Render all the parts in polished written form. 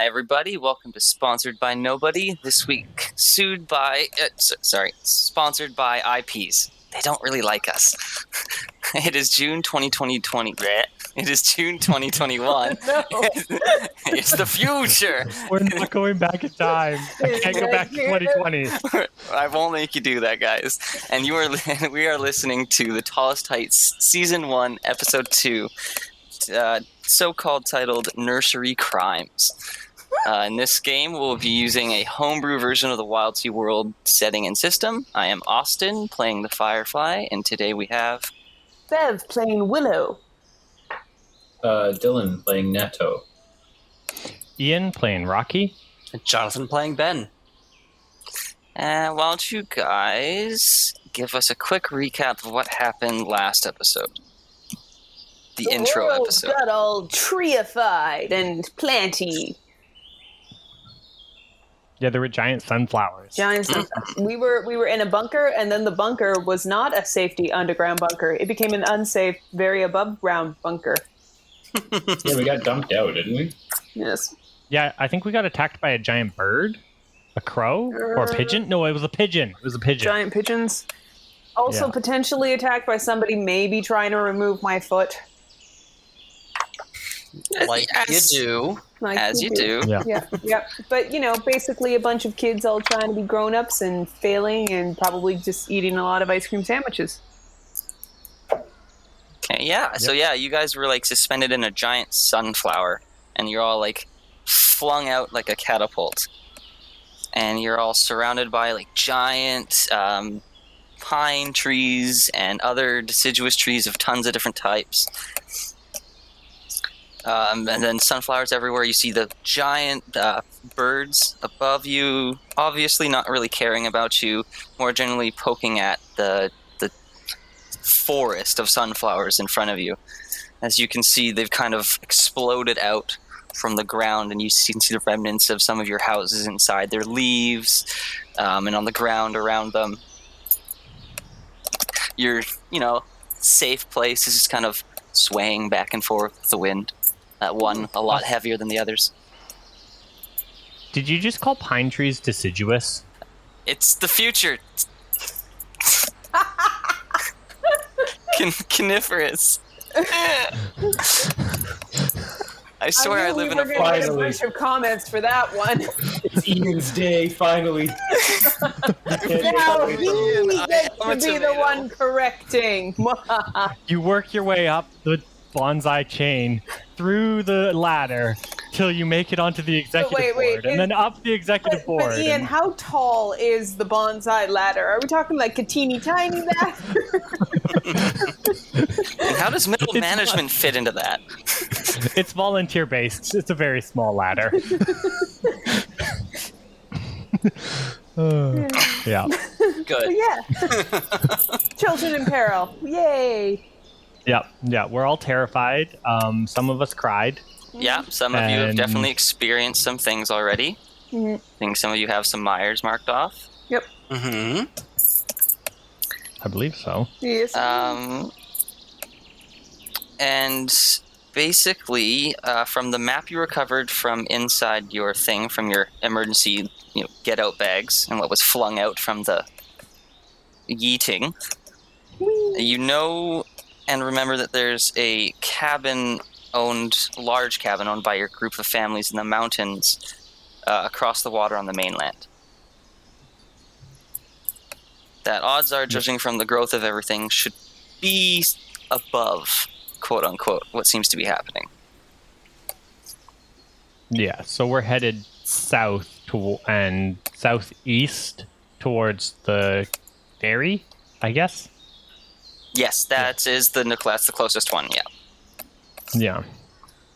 Hi, everybody. Welcome to Sponsored by Nobody. This week, sponsored by IPs. They don't really like us. It is June 2020. It is June 2021. No. It's the future. We're not going back in time. I can't go back to 2020. I won't make you do that, guys. And we are listening to The Tallest Heights, Season 1, Episode 2, so-called titled Nursery Crimes. In this game, we'll be using a homebrew version of the Wildsea world setting and system. I am Austin, playing the Firefly, and today we have... Bev playing Willow. Dylan playing Netto. Ian playing Rocky. Jonathan playing Ben. Why don't you guys give us a quick recap of what happened last episode? The intro episode. Got all treeified and planty. Yeah, there were giant sunflowers. We were in a bunker, and then the bunker was not a safety underground bunker. It became an unsafe, very above ground bunker. Yeah, we got dumped out, didn't we? Yes. Yeah, I think we got attacked by a giant bird. A crow? Or a pigeon? No, it was a pigeon. It was a pigeon. Giant pigeons. Also potentially attacked by somebody maybe trying to remove my foot. Like you do. As you do. Yeah. But, basically a bunch of kids all trying to be grown-ups and failing and probably just eating a lot of ice cream sandwiches. Okay, yeah. Yep. So, you guys were, suspended in a giant sunflower, and you're all, flung out like a catapult. And you're all surrounded by, giant pine trees and other deciduous trees of tons of different types. And then sunflowers everywhere. You see the giant birds above you, obviously not really caring about you, more generally poking at the forest of sunflowers in front of you. As you can see, they've kind of exploded out from the ground, and you can see the remnants of some of your houses inside their leaves, and on the ground around them. Your, safe place is just kind of swaying back and forth with the wind. That one a lot heavier than the others. Did you just call pine trees deciduous? It's the future. Coniferous. I swear I live in a forest. Get a bunch of comments for that one. It's Ian's day, finally. Now he gets to be the one correcting. You work your way up the bonsai chain through the ladder till you make it onto the executive board, and then up the executive board. But Ian, how tall is the bonsai ladder? Are we talking like a teeny tiny ladder? And how does middle management fit into that? It's volunteer based. It's a very small ladder. Yeah. Good. Yeah. Children in peril. Yay. Yeah, we're all terrified. Some of us cried. Yeah, some of you have definitely experienced some things already. Mm-hmm. I think some of you have some Myers marked off. Yep. Mm-hmm. I believe so. Yes. And basically, from the map you recovered from inside your thing, from your emergency, get-out bags, and what was flung out from the yeeting, and remember that there's a large cabin owned by your group of families in the mountains across the water on the mainland. That odds are, judging from the growth of everything, should be above, quote-unquote, what seems to be happening. Yeah, so we're headed south and southeast towards the dairy, I guess? Yes, that's the closest one, yeah. Yeah.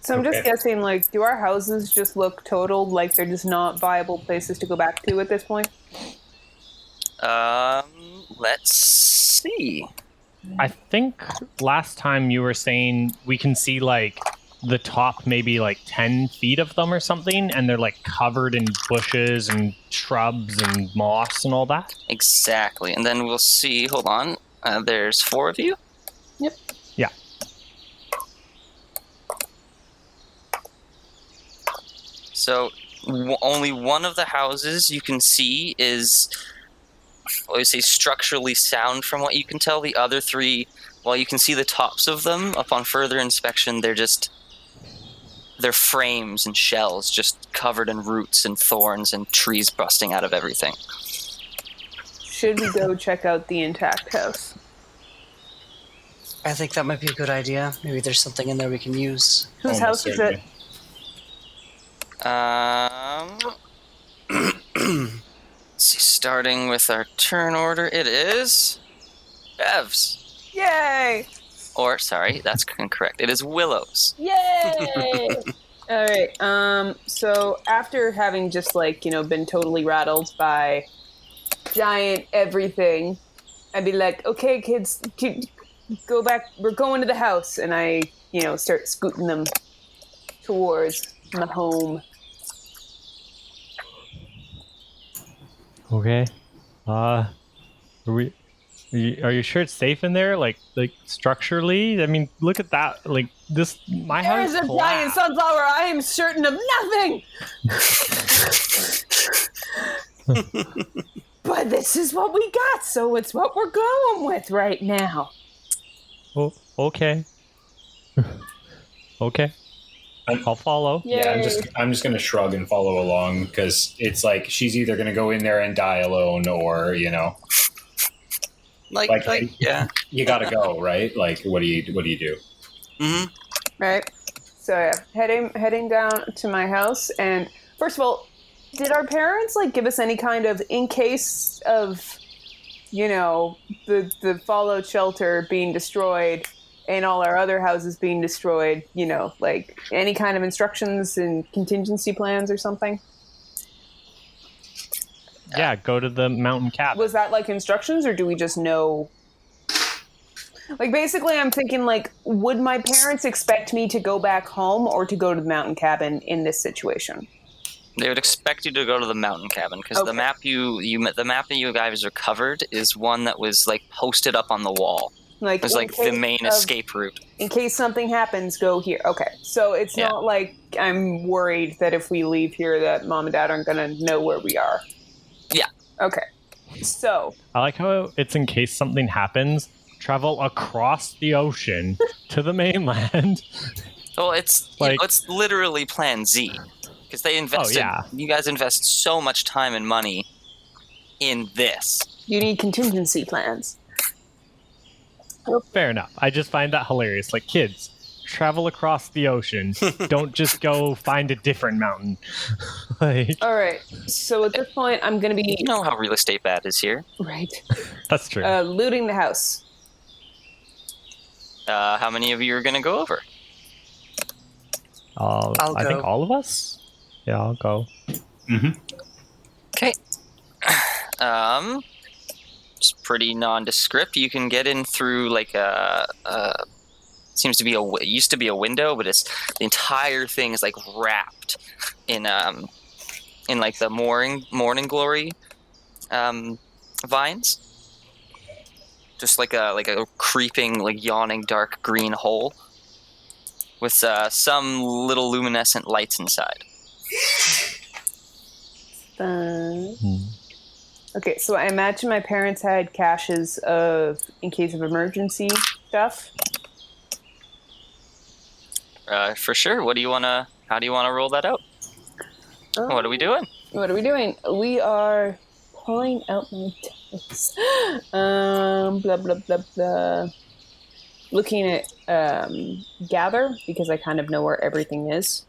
So I'm just guessing, do our houses just look totaled, like they're just not viable places to go back to at this point? Let's see. I think last time you were saying we can see, the top maybe 10 feet of them or something, and they're covered in bushes and shrubs and moss and all that? Exactly. And then we'll see, hold on, there's 4 of you? Yep. So only one of the houses you can see is, well, I would say structurally sound from what you can tell. The other three, while you can see the tops of them, upon further inspection, they're frames and shells just covered in roots and thorns and trees busting out of everything. Should we go check out the intact house? I think that might be a good idea. Maybe there's something in there we can use. Whose house is it? Let's see, starting with our turn order, it is Bev's. Yay! Or, sorry, that's incorrect. It is Willow's. Yay! All right. So after having just been totally rattled by giant everything, I'd be like, okay, kids, go back. We're going to the house, and I, start scooting them towards the home. Okay. Are you sure it's safe in there? Like structurally? I mean, look at that. Like this, my house. There's a giant sunflower. I am certain of nothing. But this is what we got, so it's what we're going with right now. Oh, okay. Okay. I'll follow. Yay. Yeah, I'm just gonna shrug and follow along because it's like she's either gonna go in there and die alone, or Yeah. you gotta go, right? Like, what do you do? Mm-hmm. Right. So yeah, heading down to my house, and first of all, did our parents give us any kind of, in case of the fallout shelter being destroyed and all our other houses being destroyed, any kind of instructions and contingency plans or something? Yeah, go to the mountain cabin. Was that instructions, or do we just know? Basically, I'm thinking, would my parents expect me to go back home or to go to the mountain cabin in this situation? They would expect you to go to the mountain cabin because the map the map that you guys are covered is one that was posted up on the wall. It was the main escape route. In case something happens, go here. Okay, so it's not like I'm worried that if we leave here that mom and dad aren't going to know where we are. Yeah. Okay, so I like how it's in case something happens, travel across the ocean to the mainland. Well, it's it's literally Plan Z because they invested. Oh, yeah. You guys invest so much time and money in this. You need contingency plans. Fair enough. I just find that hilarious. Kids, travel across the ocean. Don't just go find a different mountain. All right. So at this point, I'm going to be... You know how real estate bad is here. Right. That's true. Looting the house. How many of you are going to go over? I think all of us? Yeah, I'll go. Mm-hmm. Okay. It's pretty nondescript. You can get in through seems to be it used to be a window, but the entire thing is wrapped in the morning glory vines. Just like a creeping, yawning dark green hole with some little luminescent lights inside. Okay, so I imagine my parents had caches of, in case of emergency stuff. For sure. How do you want to roll that out? What are we doing? What are we doing? We are pulling out my dice. Blah, blah, blah, blah. Looking at gather, because I kind of know where everything is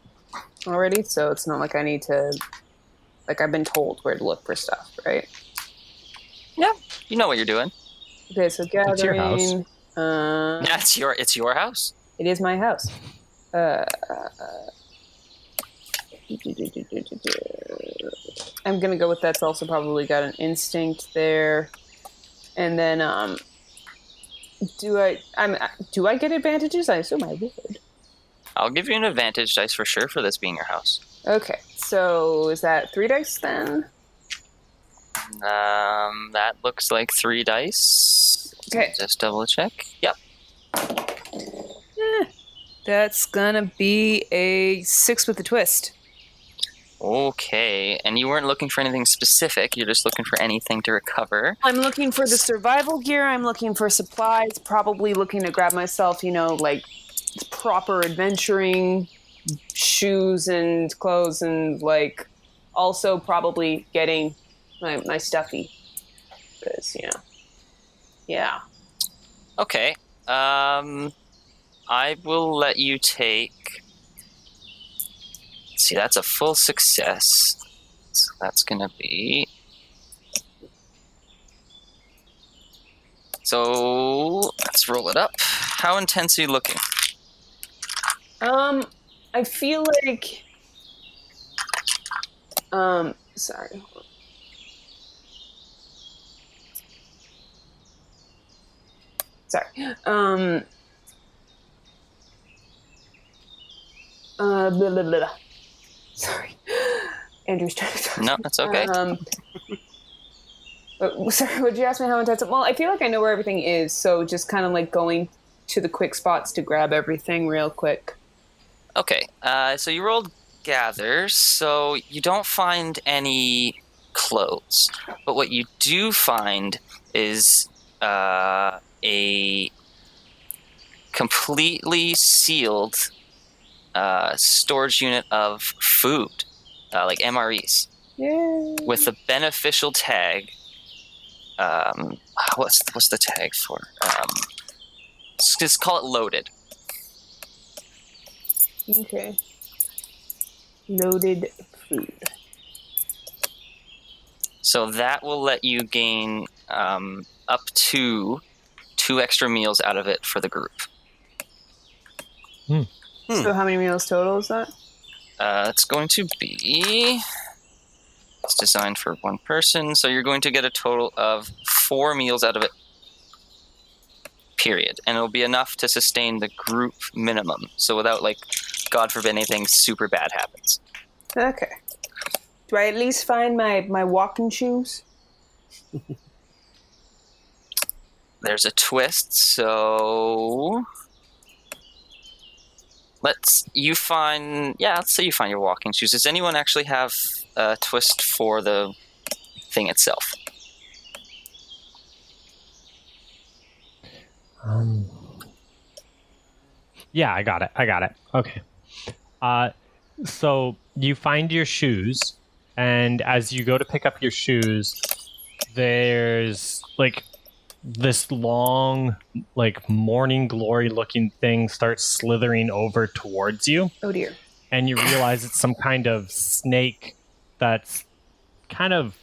already, so it's not like I need to... I've been told where to look for stuff, right? Yeah, you know what you're doing. Okay, so gathering... It's your house. Yeah, it's your house. It is my house. I'm gonna go with that's also probably got an instinct there. And then, do I get advantages? I assume I would. I'll give you an advantage dice for sure for this being your house. Okay, so is that 3 dice then? That looks like 3 dice. Okay. Just double check. Yep. That's gonna be a 6 with a twist. Okay, and you weren't looking for anything specific. You're just looking for anything to recover. I'm looking for the survival gear. I'm looking for supplies. Probably looking to grab myself, like proper adventuring shoes and clothes, and like also probably getting my stuffy. Because yeah. Okay. I will let you take. Let's see, that's a full success. So that's gonna be. So let's roll it up. How intense are you looking? I feel like. Sorry. Sorry. Blah, blah, blah. Sorry. Andrew's trying to talk. No, that's okay. Sorry, would you ask me how intense? Well, I feel like I know where everything is, so just kind of like going to the quick spots to grab everything real quick. Okay, so you rolled gather, so you don't find any clothes, but what you do find is a completely sealed storage unit of food, like MREs, Yay. with a beneficial tag. What's the tag for? Just call it loaded. Okay. Loaded food. So that will let you gain up to 2 extra meals out of it for the group. So how many meals total is that? It's going to be... It's designed for 1 person, so you're going to get a total of 4 meals out of it. Period. And it'll be enough to sustain the group minimum. So without, like, God forbid anything super bad happens. Okay. Do I at least find my walking shoes? There's a twist, so... Let's say you find your walking shoes. Does anyone actually have a twist for the thing itself? Yeah, I got it. Okay. So you find your shoes, and as you go to pick up your shoes, there's like this long, like morning glory looking thing starts slithering over towards you. Oh dear. And you realize it's some kind of snake that's kind of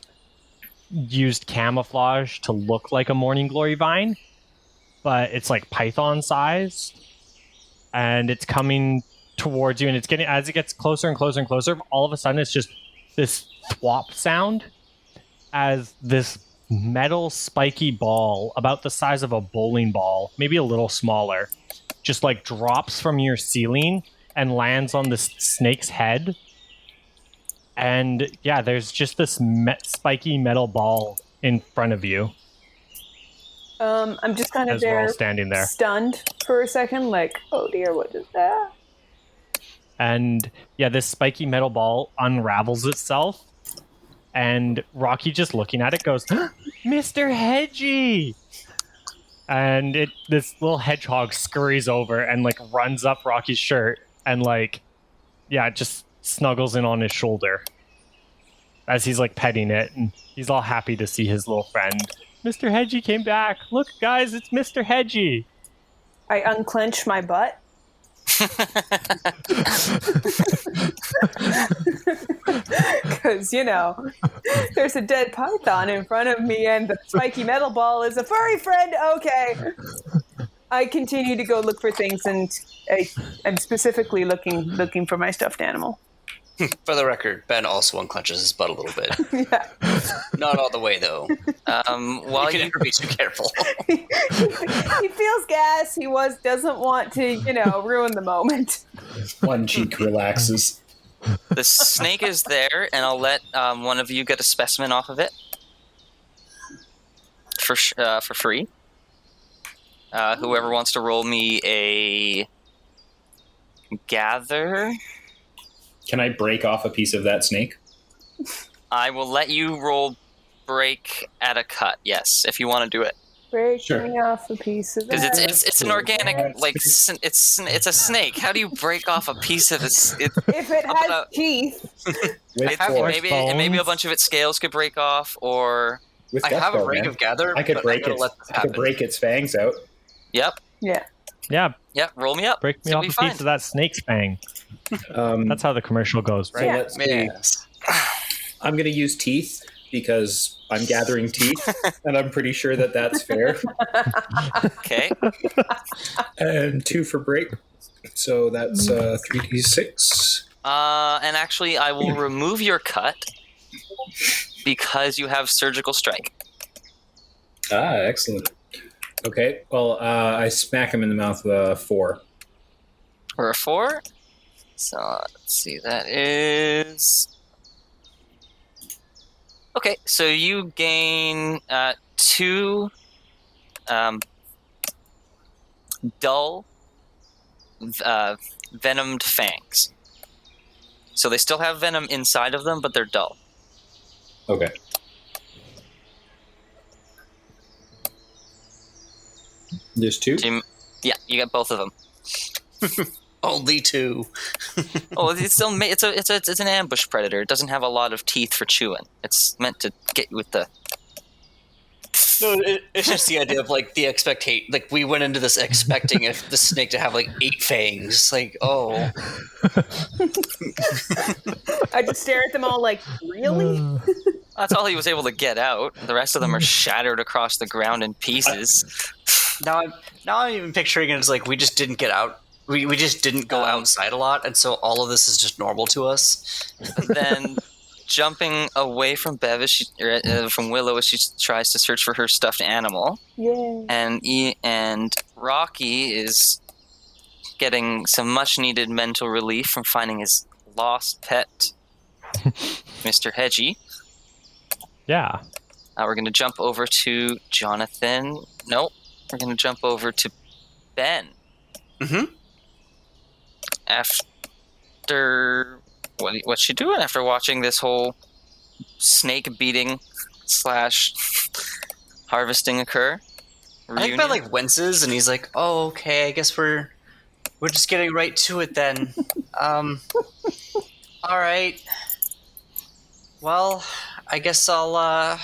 used camouflage to look like a morning glory vine, but it's like python sized, and it's coming towards you, and it's getting, as it gets closer and closer and closer, all of a sudden it's just this thwop sound as this metal spiky ball about the size of a bowling ball, maybe a little smaller, just like drops from your ceiling and lands on the snake's head. And yeah, there's just this spiky metal ball in front of you. I'm just kind of as we're there, all standing there, stunned for a second, like, oh dear, what is that? And yeah, this spiky metal ball unravels itself, and Rocky, just looking at it, goes, "Mr. Hedgie!" And this little hedgehog scurries over and like runs up Rocky's shirt and like, yeah, just snuggles in on his shoulder as he's like petting it, and he's all happy to see his little friend. Mr. Hedgie came back. Look, guys, it's Mr. Hedgie. I unclench my butt. Because, there's a dead python in front of me and the spiky metal ball is a furry friend. Okay. I continue to go look for things, and I'm specifically looking for my stuffed animal. For the record, Ben also unclenches his butt a little bit. Yeah. Not all the way, though. While you can never be too careful. He feels gas. He doesn't want to, ruin the moment. One cheek relaxes. The snake is there, and I'll let one of you get a specimen off of it for free. Whoever wants to roll me a gather. Can I break off a piece of that snake? I will let you roll break at a cut. Yes, if you want to do it. Breaking off a piece of Because that. it's an organic, like, it's a snake. How do you break off a piece of it? If it has teeth. With force. Maybe a bunch of its scales could break off, or... With I have a gusto, ring man. of gather. I could but break I'm gonna its. let this I could happen. break its fangs out. Yep, Yeah, roll me up. break me It'll off be a fine. piece of that snake's fang. Um, That's how the commercial goes, so right? Yeah. let's see. Yes. I'm going to use teeth because I'm gathering teeth, and I'm pretty sure that that's fair. Okay. And 2 for break, so that's 3d6. And actually, I will remove your cut because you have surgical strike. Ah, excellent. Okay, well, I smack him in the mouth with a 4. For a 4. So, let's see, that is... Okay, so you gain 2 dull venomed fangs. So they still have venom inside of them, but they're dull. Okay. There's 2? So you get both of them. Only 2. Oh, it's still it's an ambush predator. It doesn't have a lot of teeth for chewing. It's meant to get you with the... No, it's just the idea of like the expectation. Like we went into this expecting the snake to have like 8 fangs. Like, oh, I just stare at them all like, really? That's all he was able to get out. The rest of them are shattered across the ground in pieces. now I'm even picturing it as like we just didn't get out. We just didn't go outside a lot, and so all of this is just normal to us. Then jumping away from Bev from Willow as she tries to search for her stuffed animal. Yeah. And Rocky is getting some much needed mental relief from finding his lost pet, Mr. Hedgie. Yeah. We're going to jump over to Jonathan. Nope. We're going to jump over to Ben. Mm-hmm. After... What's she doing after watching this whole snake beating / harvesting occur? I think Ben like winces and he's like, "Oh, okay. I guess we're just getting right to it then." All right. Well, I guess I'll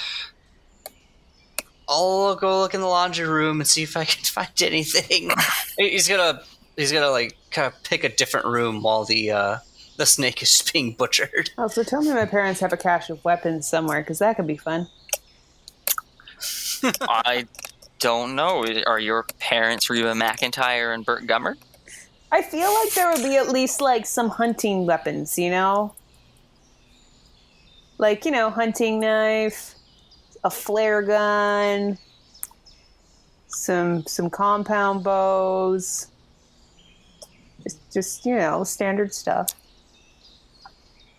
go look in the laundry room and see if I can find anything. He's gonna like kind of pick a different room while the snake is being butchered. Also, tell me my parents have a cache of weapons somewhere, because that could be fun. I don't know. Are your parents Reba McEntire and Burt Gummer? I feel like there would be at least, like, some hunting weapons, you know? Like, you know, hunting knife, a flare gun, some compound bows. Just, you know, standard stuff.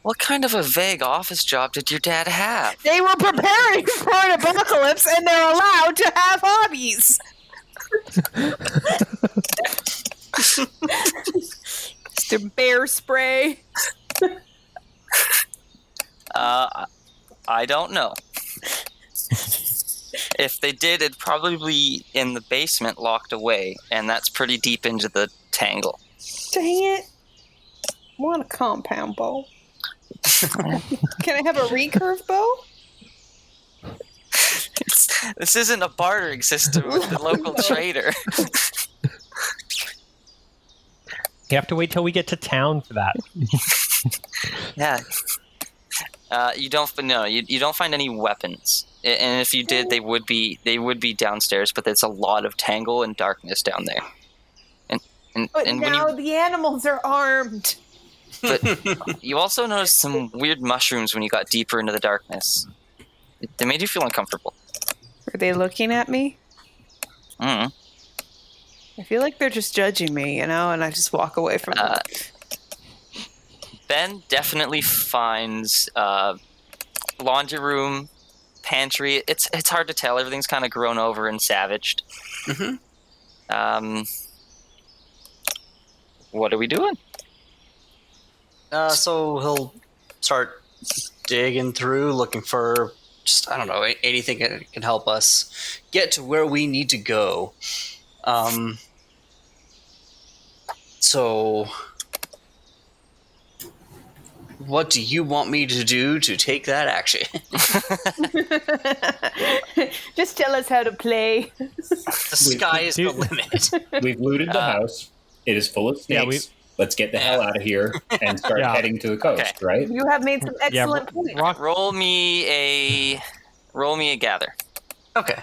What kind of a vague office job did your dad have? They were preparing for an apocalypse, and they're allowed to have hobbies. Mr. Bear Spray. I don't know. If they did, it'd probably be in the basement locked away, and that's pretty deep into the tangle. Dang it. I want a compound bow. Can I have a recurve bow? This isn't a bartering system with the local trader. You have to wait till we get to town for that. Yeah. You don't find any weapons. And if you did, they would be downstairs, but there's a lot of tangle and darkness down there. But and now the animals are armed. But you also noticed some weird mushrooms when you got deeper into the darkness. They made you feel uncomfortable. Are they looking at me? Mm. I feel like they're just judging me, you know, and I just walk away from them. Ben definitely finds laundry room, pantry. It's hard to tell. Everything's kind of grown over and savaged. Mm-hmm. What are we doing? So he'll start digging through, looking for just, I don't know, anything that can help us get to where we need to go. So what do you want me to do to take that action? Just tell us how to play. The sky is the limit. We've looted the house. It is full of snakes. Let's get the hell out of here and start heading to the coast, right? You have made some excellent points. Roll me a gather. Okay.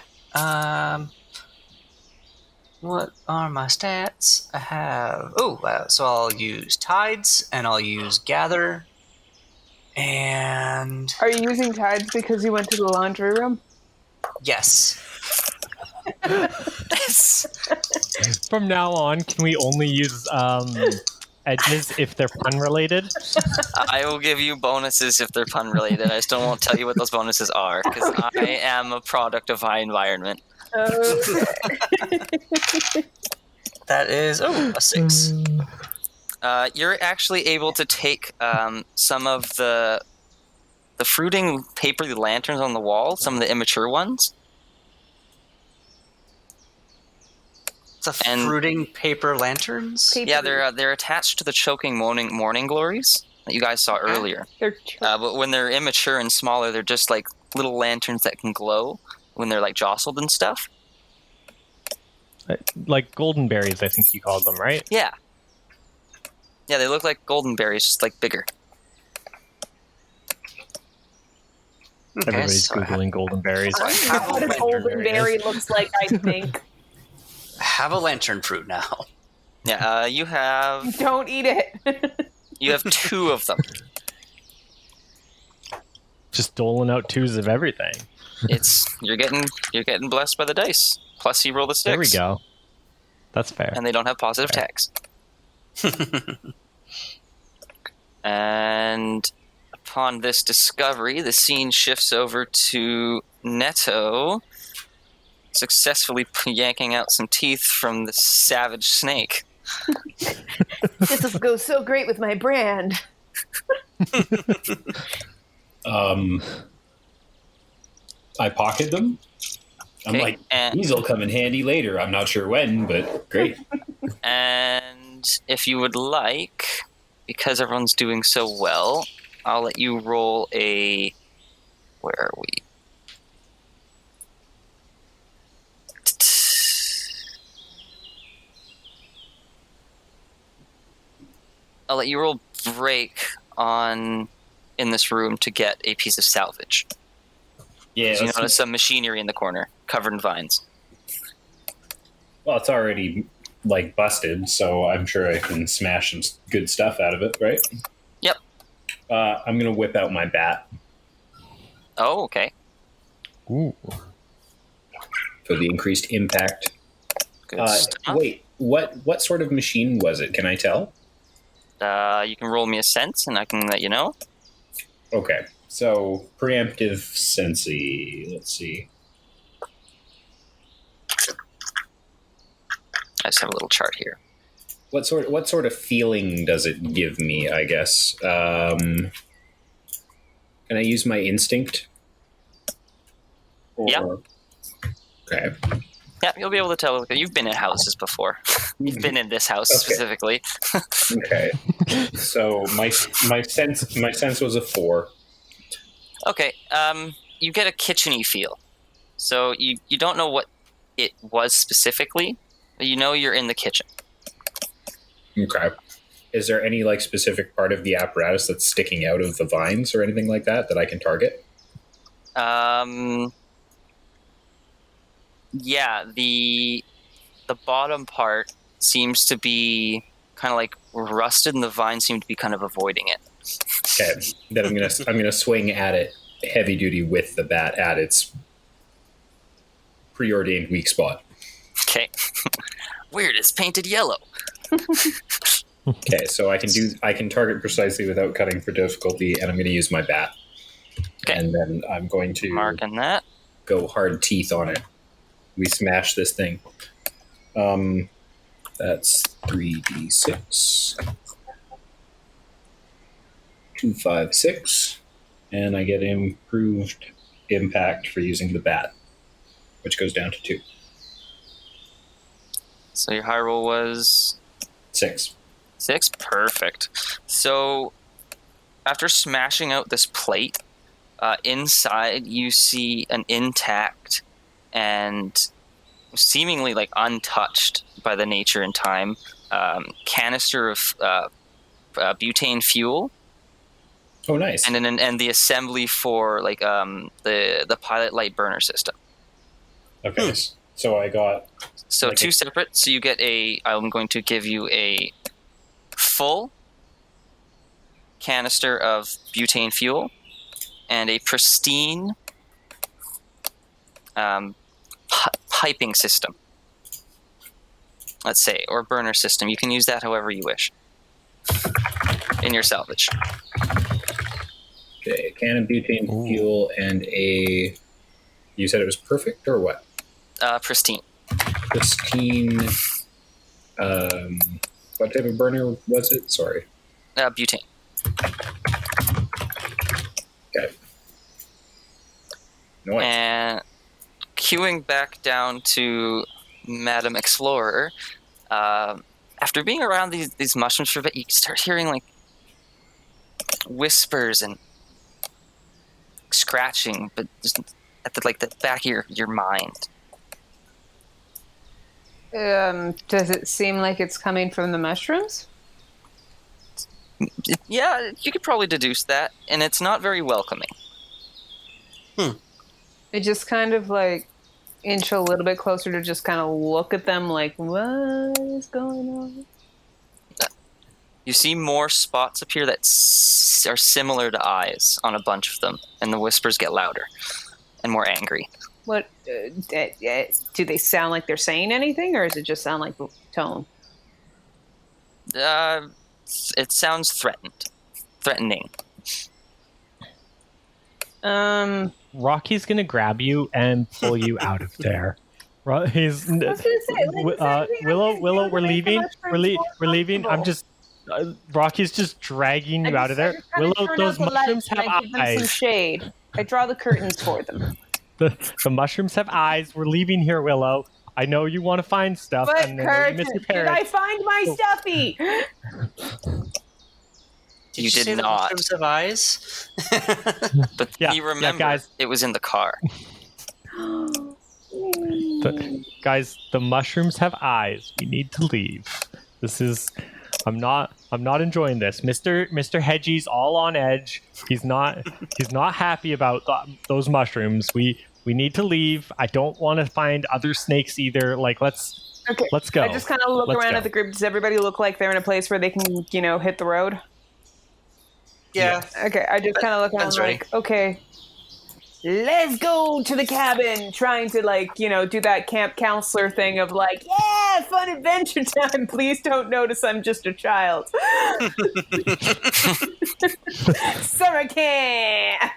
What are my stats? I have... so I'll use tides, and I'll use gather, and... Are you using tides because you went to the laundry room? Yes. From now on, can we only use edges if they're pun related? I will give you bonuses if they're pun related. I just won't tell you what those bonuses are because I am a product of high environment. Okay. That is a 6. You're actually able to take some of the fruiting paper lanterns on the wall, some of the immature ones. The fruiting paper lanterns? Yeah, they're attached to the choking morning glories that you guys saw earlier. But when they're immature and smaller, they're just like little lanterns that can glow when they're like jostled and stuff. Like golden berries, I think you called them, right? Yeah. Yeah, they look like golden berries, just like bigger. Everybody's Googling golden berries. I know what a golden berry looks like, I think. Have a lantern fruit now. Yeah, you have... Don't eat it. You have 2 of them. Just doling out 2s of everything. You're getting blessed by the dice. Plus you roll the 6. There we go. That's fair. And they don't have positive tags. And upon this discovery, the scene shifts over to Netto successfully yanking out some teeth from the savage snake. This will go so great with my brand. I pocket them. I'm like, these will come in handy later. I'm not sure when, but great. And if you would like, because everyone's doing so well, I'll let you roll a... Where are we? I'll let you roll break in this room to get a piece of salvage. Yeah, you notice some machinery in the corner, covered in vines. Well, it's already like busted, so I'm sure I can smash some good stuff out of it, right? Yep. I'm gonna whip out my bat. Oh, okay. Ooh. For the increased impact. Good stuff. Wait, what sort of machine was it? Can I tell? You can roll me a sense, and I can let you know. Okay, so preemptive sensey. Let's see. I just have a little chart here. What sort of feeling does it give me? I guess. Can I use my instinct? Yeah. Okay. Yeah, you'll be able to tell. You've been in houses before. You've been in this house specifically. Okay. So my sense was a 4. Okay. You get a kitchen-y feel. So you don't know what it was specifically, but you know you're in the kitchen. Okay. Is there any like specific part of the apparatus that's sticking out of the vines or anything like that I can target? Yeah, the bottom part seems to be kind of like rusted, and the vines seem to be kind of avoiding it. Okay, then I'm gonna swing at it heavy duty with the bat at its preordained weak spot. Okay. Weird, it's painted yellow. Okay, so I can target precisely without cutting for difficulty, and I'm going to use my bat. Okay. And then I'm going to marking that. Go hard teeth on it. We smash this thing. That's 3d6. 2, 5, 6, and I get improved impact for using the bat, which goes down to 2. So your high roll was 6. 6? Perfect. So after smashing out this plate, inside you see an intact and seemingly like untouched by the nature and time canister of butane fuel. Oh, nice. And the assembly for like the pilot light burner system. Okay, so I got... So like two separate. So you get I'm going to give you a full canister of butane fuel and a pristine piping system. Let's say, or burner system. You can use that however you wish in your salvage. Okay, a can of butane fuel and a... You said it was perfect, or what? Pristine. Pristine... what type of burner was it? Sorry. Butane. Okay. Nice. And queuing back down to Madam Explorer, after being around these mushrooms for a bit, you start hearing like whispers and scratching, but just at the back of your mind. Does it seem like it's coming from the mushrooms? Yeah, you could probably deduce that, and it's not very welcoming. It just kind of like inch a little bit closer to just kind of look at them like, what is going on? You see more spots appear that are similar to eyes on a bunch of them, and the whispers get louder and more angry. What do they sound like they're saying anything, or does it just sound like the tone? It sounds threatening. Rocky's gonna grab you and pull you out of there. He's I was gonna say, Willow. We're leaving. We're leaving. I'm just. Rocky's just dragging you out of there. Willow, those mushrooms have eyes. Some shade. I draw the curtains for them. The mushrooms have eyes. We're leaving here, Willow. I know you want to find stuff. What and curtains? you miss your Did parents. I find my stuffy? Did You did say not. The mushrooms have eyes? But Yeah, you remember, guys. it was in the car. Guys, the mushrooms have eyes. We need to leave. This is. I'm not enjoying this. Mr. Hedgie's all on edge. He's not happy about those mushrooms. We need to leave. I don't want to find other snakes either. Like let's go. I just kind of look around at the group. Does everybody look like they're in a place where they can, hit the road? Yeah. Okay, I just kind of look around like, okay, let's go to the cabin, trying to do that camp counselor thing of like, yeah, fun adventure time. Please don't notice I'm just a child. Summer camp.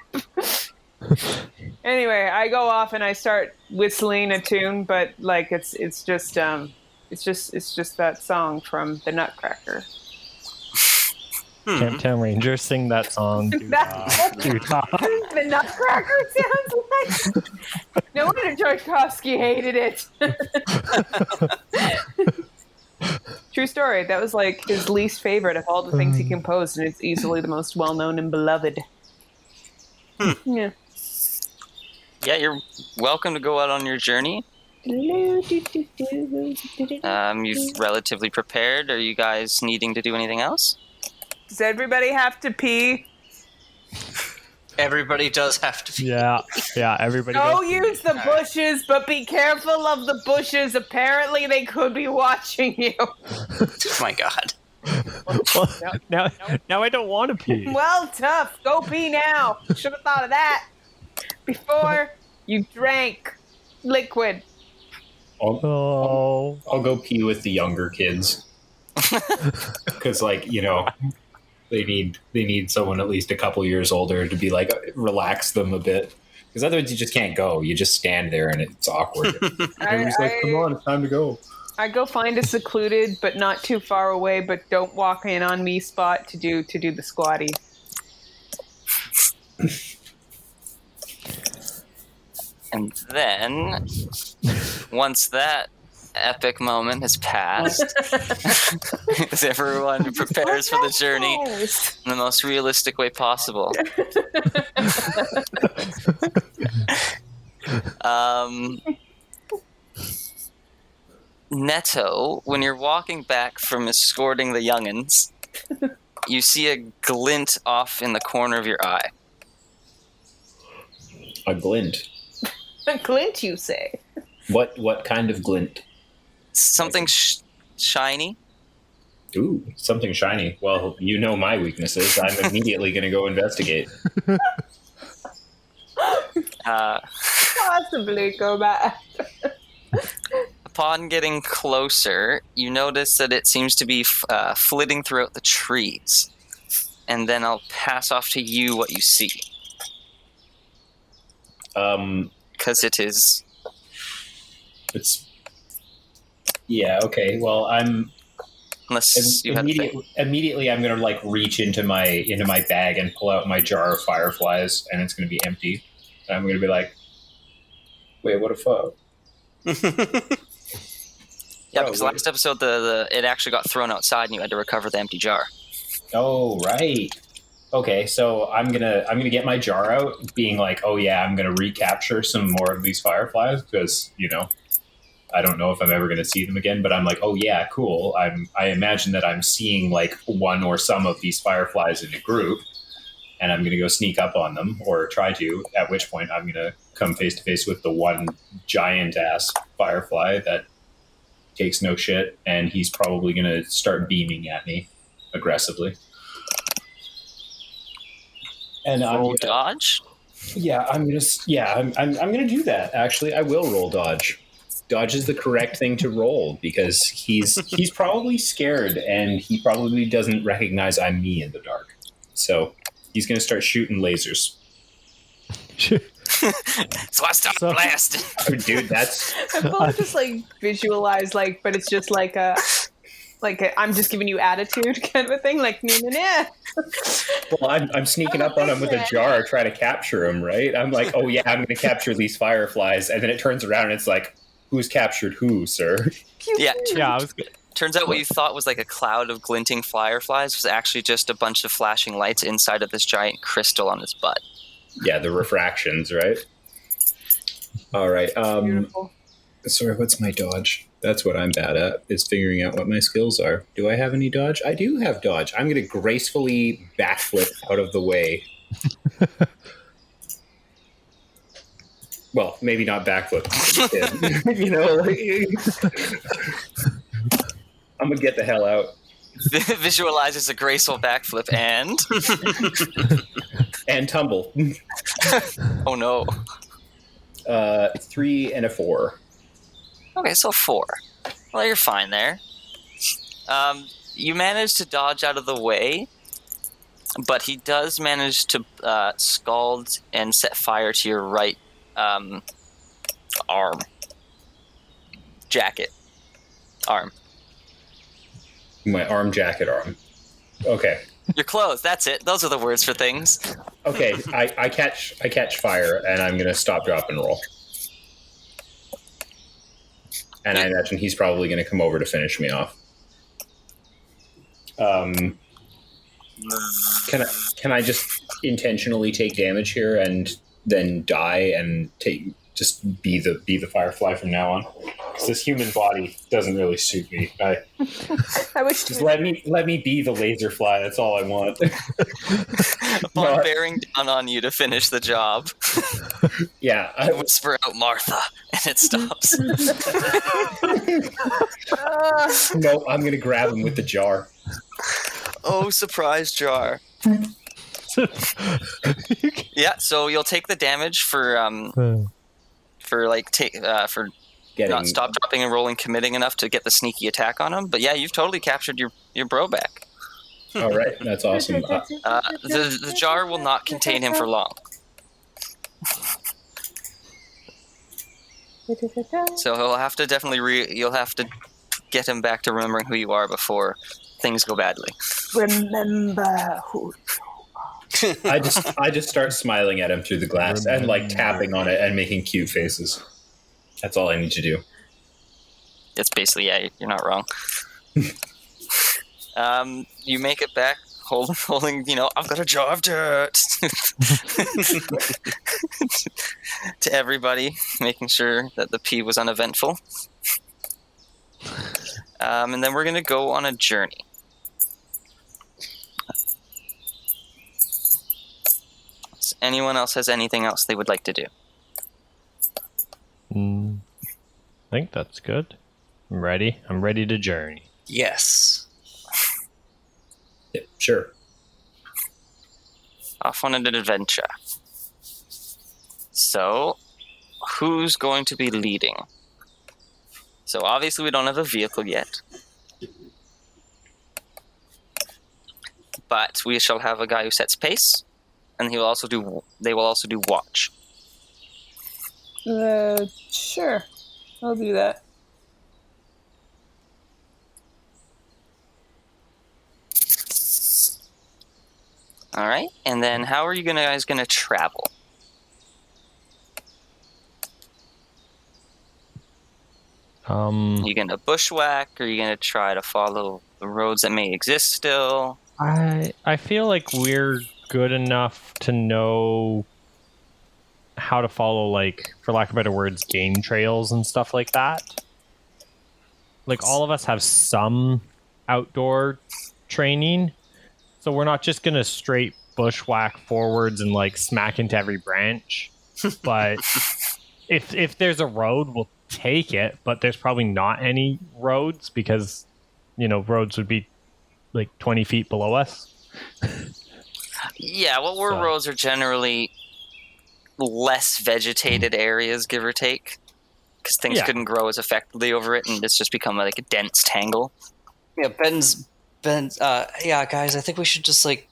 Anyway, I go off and I start whistling a tune, but like it's just that song from the Nutcracker. Camptown Ranger, sing that song. The Nutcracker sounds like. No wonder Tchaikovsky hated it. True story. That was like his least favorite of all the things he composed, and it's easily the most well-known and beloved. Yeah. Yeah, you're welcome to go out on your journey. You've relatively prepared. Are you guys needing to do anything else? Does everybody have to pee? Everybody does have to be. Yeah, everybody. Go use the bushes, but be careful of the bushes. Apparently, they could be watching you. Oh my god. Well, now I don't want to pee. Well, tough. Go pee now. Should have thought of that before you drank liquid. I'll go pee with the younger kids. Because, they need someone at least a couple years older to be like, relax them a bit. Because otherwise you just can't go. You just stand there and it's awkward. Everyone's like, come on, it's time to go. I go find a secluded but not too far away, but don't walk in on me spot to do the squatty. And then, once that epic moment has passed, as everyone prepares for the journey in the most realistic way possible. Netto, when you're walking back from escorting the young'uns, you see a glint off in the corner of your eye. A glint. A glint, you say? What kind of glint? Something shiny. Ooh, something shiny. Well, you know my weaknesses. I'm immediately going to go investigate. Possibly go back. Upon getting closer, you notice that it seems to be flitting throughout the trees. And then I'll pass off to you what you see. Because it is... It's... Yeah, okay. Well, Unless you immediately I'm going to like reach into my bag and pull out my jar of fireflies, and it's going to be empty. And I'm going to be like, wait, what the fuck? Yeah, because last episode it actually got thrown outside and you had to recover the empty jar. Oh, right. Okay, so I'm gonna get my jar out, being like, oh yeah, I'm gonna recapture some more of these fireflies because, you know, I don't know if I'm ever gonna see them again, but I'm like, oh yeah, cool. I imagine that I'm seeing like one or some of these fireflies in a group, and I'm gonna go sneak up on them, or try to, at which point I'm gonna come face to face with the one giant ass firefly that takes no shit, and he's probably gonna start beaming at me aggressively. And roll dodge? Yeah, I'm gonna do that. Actually, I will roll dodge. Dodge is the correct thing to roll because he's probably scared and he probably doesn't recognize I'm me in the dark. So he's gonna start shooting lasers. So I stopped blasting. Oh, dude, that's. I fully just like visualize but it's just like a I'm just giving you attitude kind of a thing, like nah. Well, I'm sneaking up on him with a jar, trying to capture him, right? I'm like, oh yeah, I'm going to capture these fireflies, and then it turns around and it's like, who's captured who, sir? Yeah, I was good. Turns out what you thought was like a cloud of glinting fireflies was actually just a bunch of flashing lights inside of this giant crystal on his butt. Yeah, the refractions, right? All right. Beautiful. Sorry, what's my dodge? That's what I'm bad at, is figuring out what my skills are. Do I have any dodge? I do have dodge. I'm going to gracefully backflip out of the way. Well, maybe not backflip. You know, I'm going to get the hell out. Visualizes a graceful backflip and... and tumble. Oh no. 3 and a 4. Okay, so 4. Well, you're fine there. You manage to dodge out of the way, but he does manage to scald and set fire to your right arm. Jacket. Arm. My arm, jacket, arm. Okay. Your clothes, that's it. Those are the words for things. Okay, I catch fire, and I'm going to stop, drop, and roll. And I imagine he's probably going to come over to finish me off. Can I just intentionally take damage here and then die and just be the firefly from now on? Because this human body doesn't really suit me. I wish just let me be the laser fly. That's all I want. Upon bearing down on you to finish the job. Yeah, I whisper out Martha, and it stops. No, I'm gonna grab him with the jar. Oh, surprise jar. Yeah, so you'll take the damage for not stop, dropping, and rolling, committing enough to get the sneaky attack on him. But yeah, you've totally captured your bro back. All right, that's awesome. The jar will not contain him for long. So he'll have to you'll have to get him back to remembering who you are before things go badly. Remember who you are. I just start smiling at him through the glass and like tapping on it and making cute faces. That's all I need to do. It's basically, yeah, you're not wrong. You make it back holding, I've got a jar of dirt to everybody, making sure that the pee was uneventful. And then we're going to go on a journey. Does anyone else has anything else they would like to do? I think that's good. I'm ready. I'm ready to journey. Yes. Yeah, sure. Off on an adventure. So, who's going to be leading? So obviously we don't have a vehicle yet. But we shall have a guy who sets pace, and they will also do watch. Sure. I'll do that. All right, and then how are you guys gonna travel? Are you gonna bushwhack, or are you gonna try to follow the roads that may exist still? I feel like we're good enough to know how to follow, like, for lack of better words, game trails and stuff like that. Like, all of us have some outdoor training, so we're not just gonna straight bushwhack forwards and like smack into every branch. But if there's a road, we'll take it. But there's probably not any roads because roads would be like 20 feet below us. Yeah, roads are generally less vegetated areas, give or take, because things couldn't grow as effectively over it, and it's just become like a dense tangle. Yeah, Ben's. Yeah, guys, I think we should just like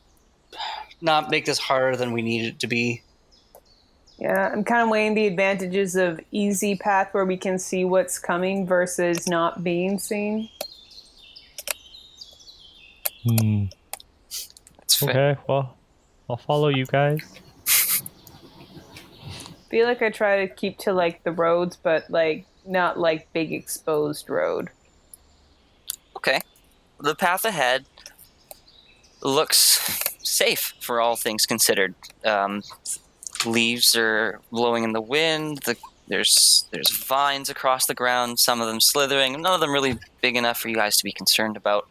not make this harder than we need it to be. Yeah, I'm kind of weighing the advantages of easy path where we can see what's coming versus not being seen. That's fair. Okay, well, I'll follow you guys. Feel like I try to keep to like the roads, but like not like big exposed road. Okay. The path ahead looks safe for all things considered. Leaves are blowing in the wind. There's vines across the ground, some of them slithering. None of them really big enough for you guys to be concerned about.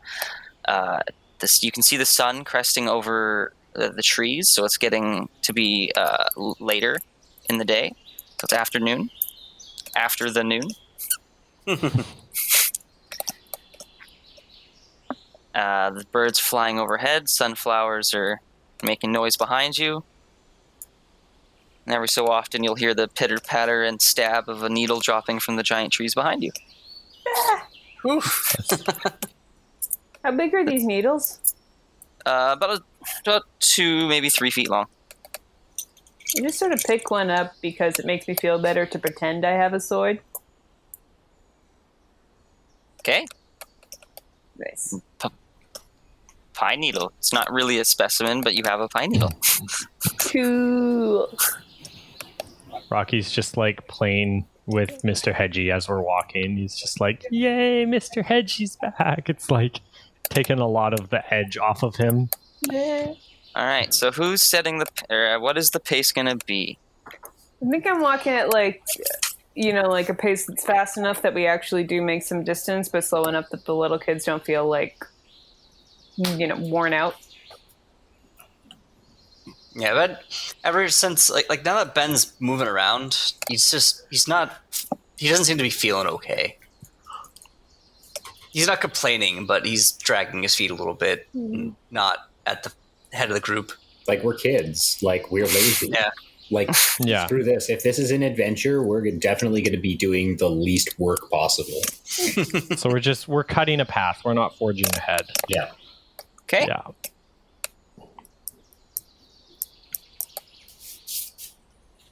You can see the sun cresting over the trees, so it's getting to be later in the day. So it's afternoon. After the noon. The birds flying overhead. Sunflowers are making noise behind you. And every so often you'll hear the pitter-patter and stab of a needle dropping from the giant trees behind you. How big are these needles? About 2, maybe 3 feet long. I just sort of pick one up because it makes me feel better to pretend I have a sword. Okay. Nice. Pine needle. It's not really a specimen, but you have a pine needle. Cool. Rocky's just like playing with Mr. Hedgie as we're walking. He's just like, yay, Mr. Hedgie's back. It's like taking a lot of the edge off of him. Yeah. All right, so who's setting what is the pace going to be? I think I'm walking at like a pace that's fast enough that we actually do make some distance, but slow enough that the little kids don't feel like, worn out. Yeah, but ever since like now that Ben's moving around, he doesn't seem to be feeling okay. He's not complaining, but he's dragging his feet a little bit, not at the head of the group. Like, we're kids. Like, we're lazy. Yeah. Like, through this, if this is an adventure, we're definitely going to be doing the least work possible. So we're cutting a path. We're not forging ahead. Yeah. Okay. Yeah.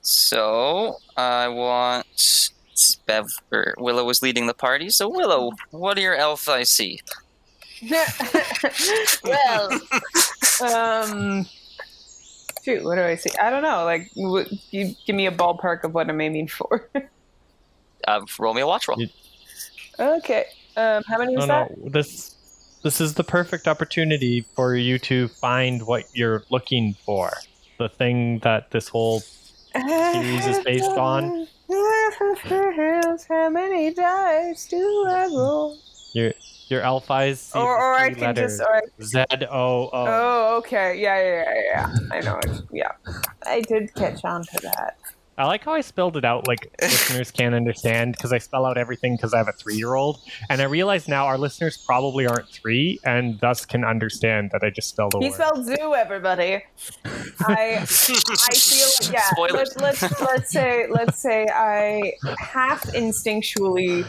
So I want Willow was leading the party. So Willow, what are your elf I see? Well, Shoot, what do I see? I don't know. Like, you give me a ballpark of what I'm aiming for. Roll me a watch roll. Okay. How many was that? No, this is the perfect opportunity for you to find what you're looking for. The thing that this whole series is based on. How many dice do I roll? Your elf eyes see Or the I three can letters just. ZOO. Oh, okay. Yeah. I know. Yeah. I did catch on to that. I like how I spelled it out like listeners can't understand because I spell out everything because I have a 3-year-old. And I realize now our listeners probably aren't 3 and thus can understand that I just spelled a word. He spelled zoo, everybody. I feel Spoilers. Let's say I half instinctually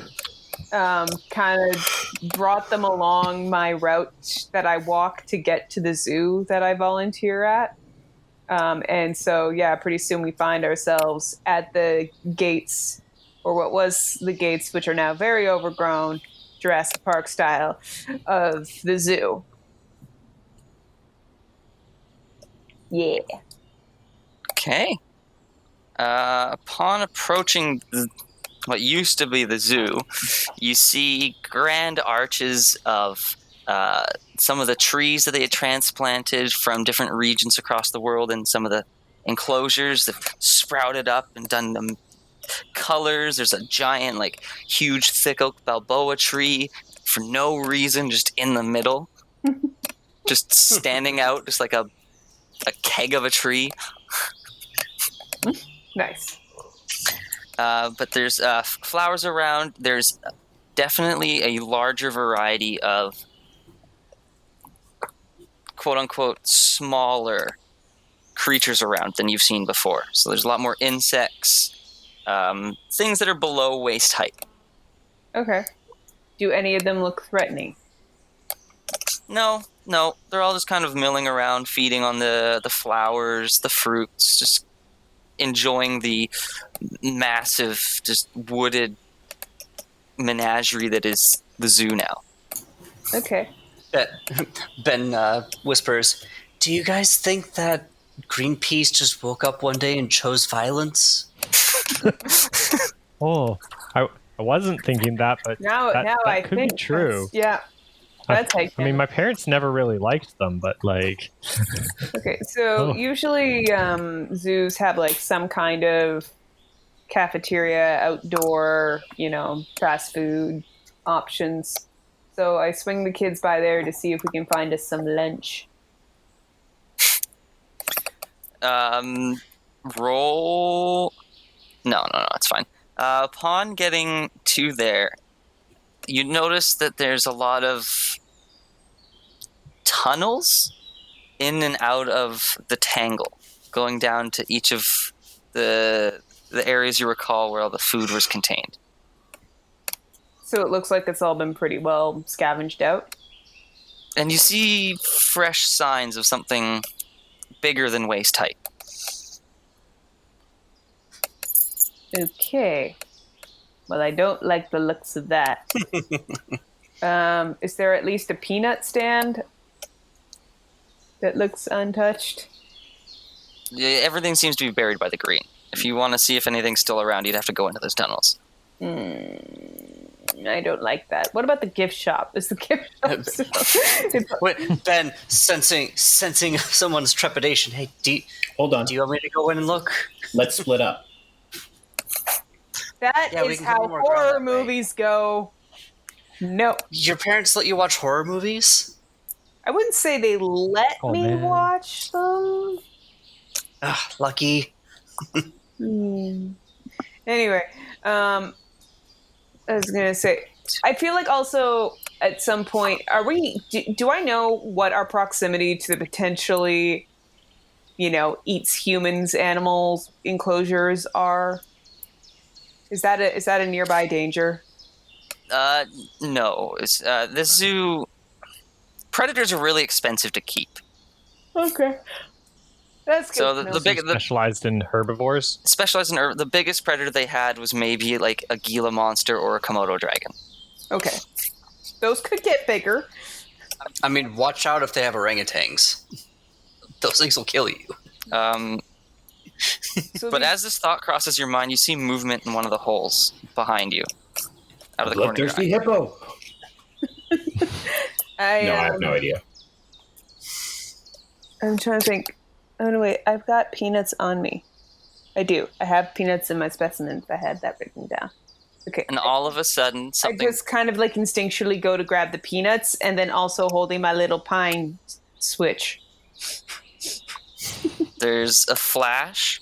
kind of brought them along my route that I walk to get to the zoo that I volunteer at. And so, pretty soon we find ourselves at the gates, or what was the gates, which are now very overgrown, Jurassic Park style, of the zoo. Yeah. Okay. Upon approaching what used to be the zoo, you see grand arches of some of the trees that they had transplanted from different regions across the world, and some of the enclosures that sprouted up and done them colors. There's a giant, huge thick oak Balboa tree for no reason, just in the middle, just standing out, just like a keg of a tree. Nice. But there's flowers around. There's definitely a larger variety of quote-unquote smaller creatures around than you've seen before. So there's a lot more insects, things that are below waist height. Okay. Do any of them look threatening? No. They're all just kind of milling around, feeding on the flowers, the fruits, just enjoying the massive, just wooded menagerie that is the zoo now. Okay. Ben whispers, "Do you guys think that Greenpeace just woke up one day and chose violence?" Oh, I wasn't thinking that, but Now I could think be true. That's I mean, my parents never really liked them, but Okay, so usually zoos have some kind of cafeteria, outdoor, fast food options. So I swing the kids by there to see if we can find us some lunch. Roll. No, it's fine. Upon getting to there, you notice that there's a lot of tunnels in and out of the tangle, going down to each of the areas you recall where all the food was contained. So it looks like it's all been pretty well scavenged out. And you see fresh signs of something bigger than waist height. Okay. Well, I don't like the looks of that. Is there at least a peanut stand that looks untouched? Yeah, everything seems to be buried by the green. If you want to see if anything's still around, you'd have to go into those tunnels. I don't like that. What about the gift shop? Is the gift shop still... Wait, Ben, sensing someone's trepidation. Hey, hold on. Do you want me to go in and look? Let's split up. That is how horror movies go. No. Your parents let you watch horror movies? I wouldn't say they let me watch them. Lucky. Anyway, I was going to say, I feel like also at some point, do I know what our proximity to the potentially, eats humans, animals, enclosures are? Is that a nearby danger? No. The zoo... Predators are really expensive to keep. Okay. That's good. So the specialized in herbivores? Specialized in the biggest predator they had was maybe a Gila monster or a Komodo dragon. Okay. Those could get bigger. I mean, watch out if they have orangutans. Those things will kill you. So But as this thought crosses your mind, you see movement in one of the holes behind you, out of the corner of your Bloodthirsty eye. hippo. I have no idea. I'm trying to think. Oh no, wait! I've got peanuts on me. I do. I have peanuts in my specimens. I had that written down. Okay. And all of a sudden, I something just kind of like instinctually go to grab the peanuts, and then also holding my little pine switch. there's a flash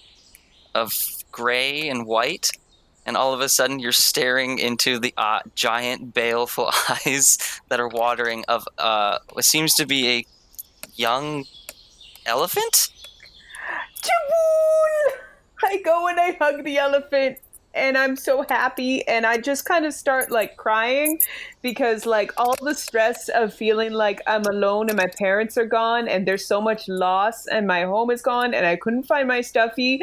of gray and white, and all of a sudden you're staring into the giant baleful eyes that are watering of what seems to be a young elephant. Jaboon! I go and I hug the elephant, and I'm so happy, and I just kind of start like crying because like all the stress of feeling like I'm alone and my parents are gone and there's so much loss and my home is gone and I couldn't find my stuffy,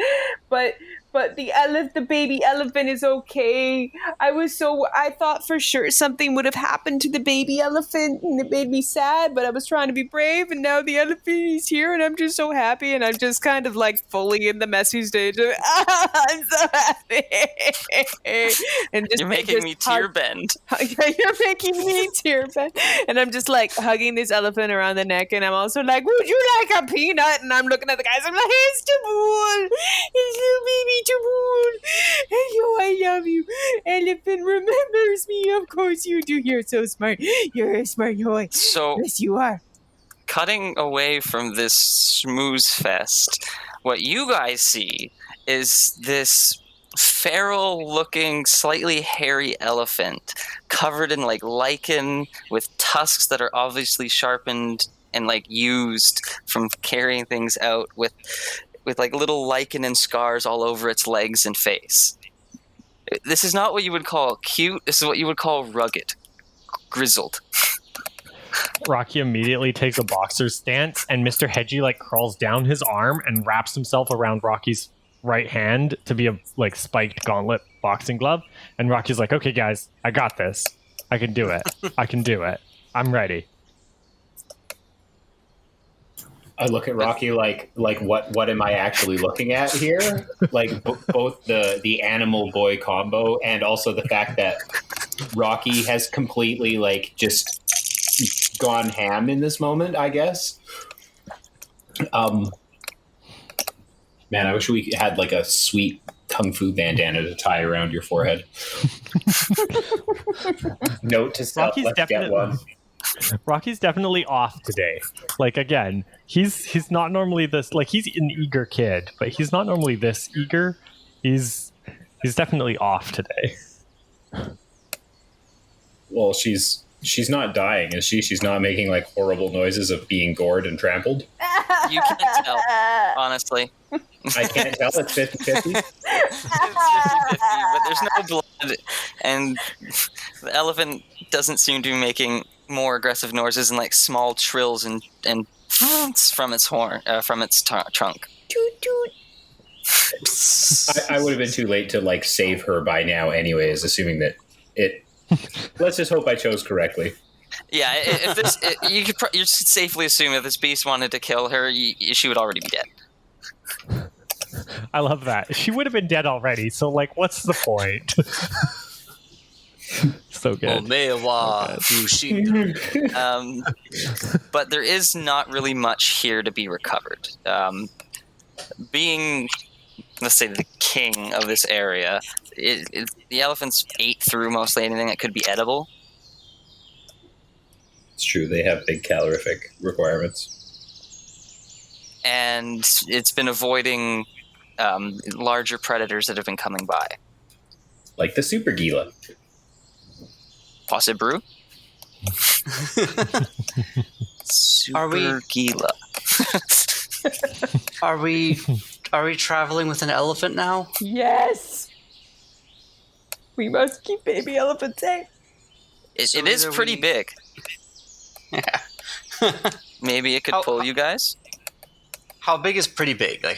but the baby elephant is okay. I thought for sure something would have happened to the baby elephant and it made me sad, but I was trying to be brave, and now the elephant is here and I'm just so happy, and I'm just kind of like fully in the messy stage of I'm so happy. And You're making me tear bend. You're making me tear bend. And I'm just like hugging this elephant around the neck, and I'm also like, would you like a peanut? And I'm looking at the guys, I'm like, it's Jaboon! It's little baby Jaboon! Hello, I love you. Elephant remembers me. Of course you do. You're so smart. You're a smart boy. So, Yes, you are. cutting away from this schmooze fest, what you guys see is this feral-looking, slightly hairy elephant covered in like lichen with tusks that are obviously sharpened and like used from carrying things out with like little lichen and scars all over its legs and face. This is not what you would call cute. This is what you would call rugged, grizzled. Rocky immediately takes a boxer stance, and Mr. Hedgie like crawls down his arm and wraps himself around Rocky's right hand to be a like spiked gauntlet boxing glove. And Rocky's like, "Okay, guys, I got this. I can do it. I can do it. I'm ready." I look at Rocky like what am I actually looking at here? Like both the animal boy combo and also the fact that Rocky has completely like just gone ham in this moment, I guess. Man, I wish we had like a sweet kung fu bandana to tie around your forehead. Note to self, let's get one. Rocky's definitely off today. Like again, he's not normally this like he's an eager kid, but he's not normally this eager. He's definitely off today. Well, she's not dying, is she? She's not making like horrible noises of being gored and trampled. You can't tell, honestly. I can't tell. It's 50-50. It's 50-50, but there's no blood, and the elephant doesn't seem to be making more aggressive noises and like small trills and from its horn, from its trunk. Toot toot. I would have been too late to like save her by now, anyways. Assuming that it. Let's just hope I chose correctly. Yeah, if this, you could safely assume if this beast wanted to kill her, she would already be dead. I love that. She would have been dead already, so like what's the point? So good. But there is not really much here to be recovered. Being, let's say, the king of this area, the elephants ate through mostly anything that could be edible. It's true. They have big calorific requirements. And it's been avoiding larger predators that have been coming by. Like the super Gila. Possibly. Super Gila. Are we traveling with an elephant now? Yes. We must keep baby elephant safe. It is pretty big. Yeah. Maybe it could pull you guys. How big is pretty big? Like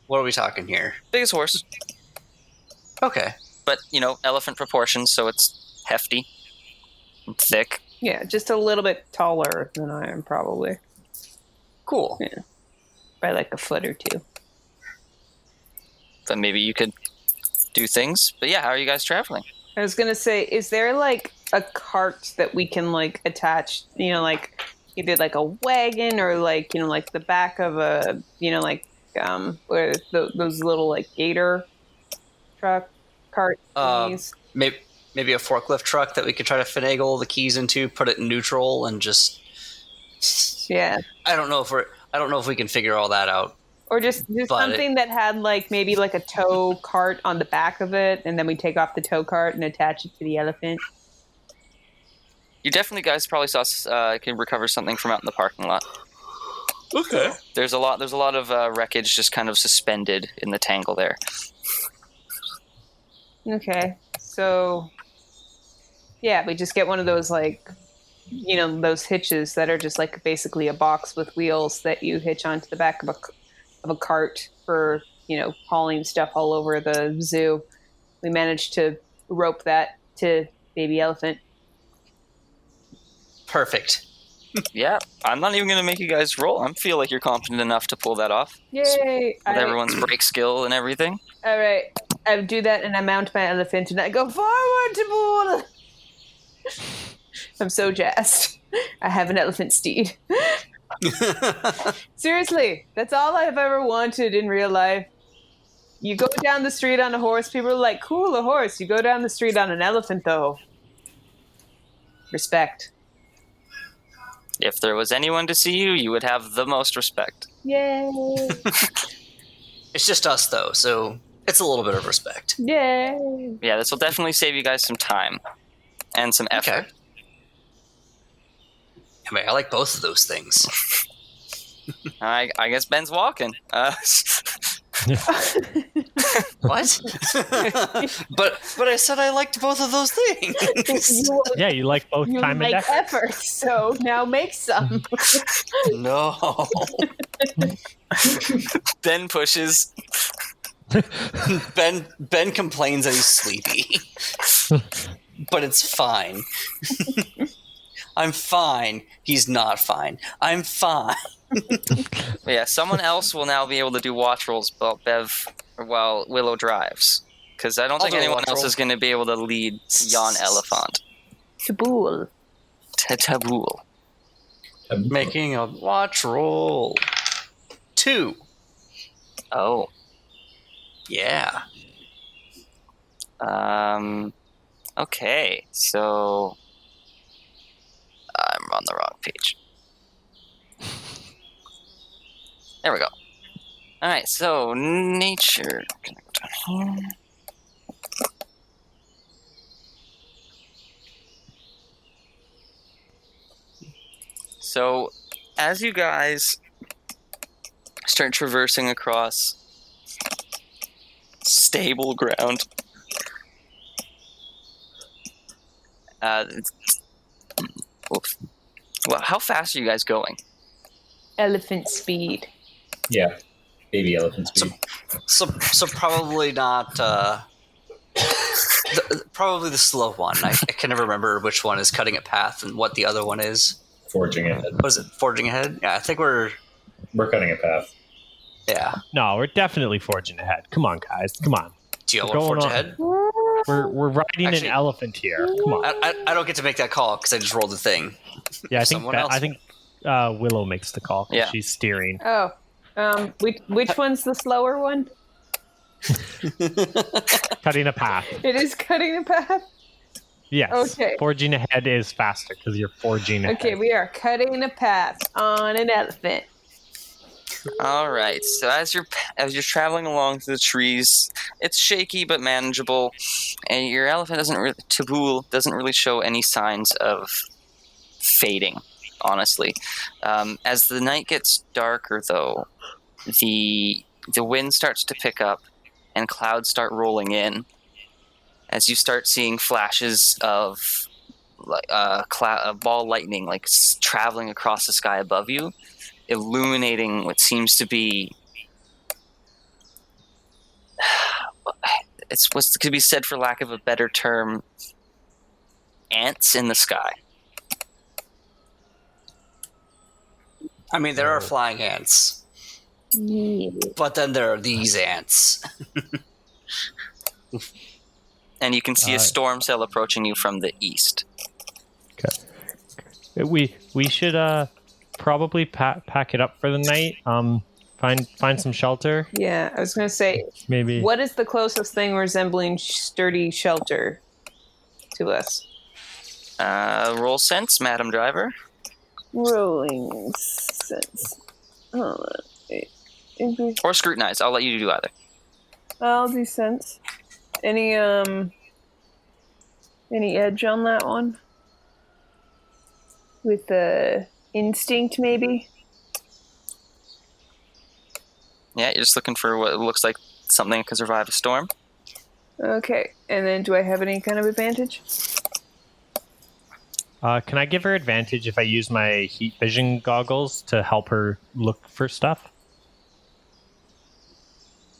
what are we talking here? Biggest horse. Okay. But, elephant proportions, so it's hefty and thick. Yeah, just a little bit taller than I am, probably. Cool. Yeah. By like a foot or two. but maybe you could do things. But yeah, how are you guys traveling? I was gonna say, is there like a cart that we can like attach? You know, like either like a wagon or like like the back of a like where those little like gator truck cart thingies. Maybe a forklift truck that we could try to finagle the keys into, put it in neutral, and just. Yeah. I don't know if we can figure all that out. Or just something that had like maybe like a tow cart on the back of it, and then we take off the tow cart and attach it to the elephant. You definitely guys probably can recover something from out in the parking lot. Okay. There's a lot of wreckage just kind of suspended in the tangle there. Okay, so yeah, we just get one of those like those hitches that are just like basically a box with wheels that you hitch onto the back of a cart for hauling stuff all over the zoo. We managed to rope that to baby elephant. Perfect. Yeah, I'm not even going to make you guys roll. I feel like you're confident enough to pull that off. Yay! With everyone's brake skill and everything. All right, I do that and I mount my elephant and I go forward to pull. I'm so jazzed. I have an elephant steed. Seriously, that's all I've ever wanted in real life. You go down the street on a horse, people are like, cool, a horse. You go down the street on an elephant, though. Respect. If there was anyone to see you, you would have the most respect. Yay. It's just us, though, so it's a little bit of respect. Yay. Yeah, this will definitely save you guys some time and some effort. Okay. I mean, I like both of those things. I guess Ben's walking. What? but I said I liked both of those things. Yeah, you like both You time like and effort. effort, so now make some. No. Ben pushes. Ben complains that he's sleepy. But it's fine. I'm fine. He's not fine. I'm fine. But yeah, someone else will now be able to do watch rolls while Willow drives. Because I don't think anyone else is going to be able to lead Jan Elephant. Tabool. Tabool. Making a watch roll. 2. Oh. Yeah. Okay, so I'm on the wrong page. There we go. All right, so nature. Can I go down here? So, as you guys start traversing across stable ground, well, how fast are you guys going? Elephant speed. Yeah, baby elephant speed. So probably not. Probably the slow one. I can never remember which one is cutting a path and what the other one is. Forging ahead. What is it? Forging ahead? Yeah, I think we're cutting a path. Yeah. No, we're definitely forging ahead. Come on, guys. Come on. Do you all We're want to forge going ahead? We're riding Actually- an elephant here. Come on. I don't get to make that call because I just rolled the thing. Yeah, Someone else. I think Willow makes the call. 'Cause Yeah. she's steering. Oh, which one's the slower one? Cutting a path. It is cutting a path. Yes. Okay. Forging ahead is faster because you're forging ahead. Okay, we are cutting a path on an elephant. All right. So as you're traveling along through the trees, it's shaky but manageable, and your elephant Tabool doesn't really show any signs of fading. Honestly, as the night gets darker, though, the wind starts to pick up, and clouds start rolling in. As you start seeing flashes of ball lightning, like traveling across the sky above you, illuminating what seems to be what could be said, for lack of a better term, ants in the sky. I mean, there are flying ants. But then there are these ants. And you can see a storm cell approaching you from the east. Okay. We should probably pack it up for the night. Find some shelter. Yeah, I was going to say, Maybe. what is the closest thing resembling sturdy shelter to us? Roll sense, Madam Driver. Rolling sense. Hold on. Or scrutinize. I'll let you do either. I'll do sense. Any edge on that one? With the instinct, maybe? Yeah, you're just looking for what looks like something that can survive a storm. Okay, and then do I have any kind of advantage? Can I give her advantage if I use my heat vision goggles to help her look for stuff?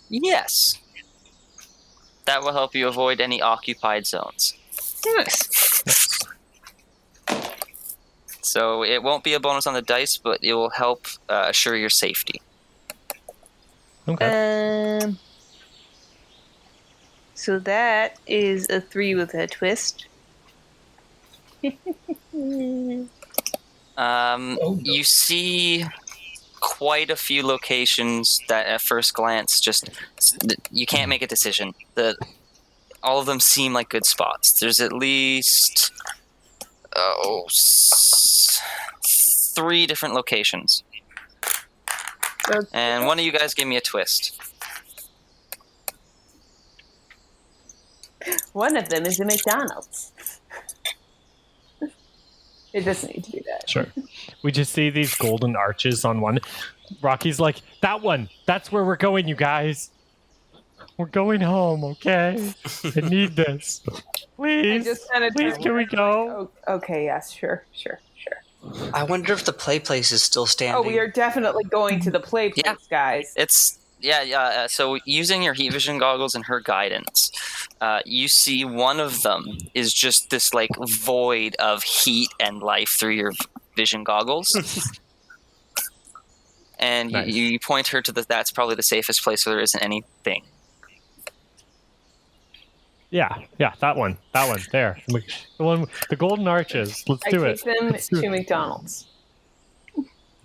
Yes. That will help you avoid any occupied zones. Nice. So it won't be a bonus on the dice, but it will help assure your safety. Okay. So that is a 3 with a twist. You see quite a few locations that at first glance just you can't make a decision. All of them seem like good spots. There's at least 3 different locations. Okay. And one of you guys gave me a twist. One of them is a McDonald's. It doesn't need to be that. Sure. We just see these golden arches on one. Rocky's like, that one. That's where we're going, you guys. We're going home, okay? I need this. Please. Please, can we go? Oh, okay, yes, sure. I wonder if the play place is still standing. Oh, we are definitely going to the play place, guys. So using your heat vision goggles and her guidance, you see one of them is just this like void of heat and life through your vision goggles. And Nice. you point her to that's probably the safest place where there isn't anything. Yeah, that one, there. The golden arches. Let's do it. I take them Let's do to it. McDonald's.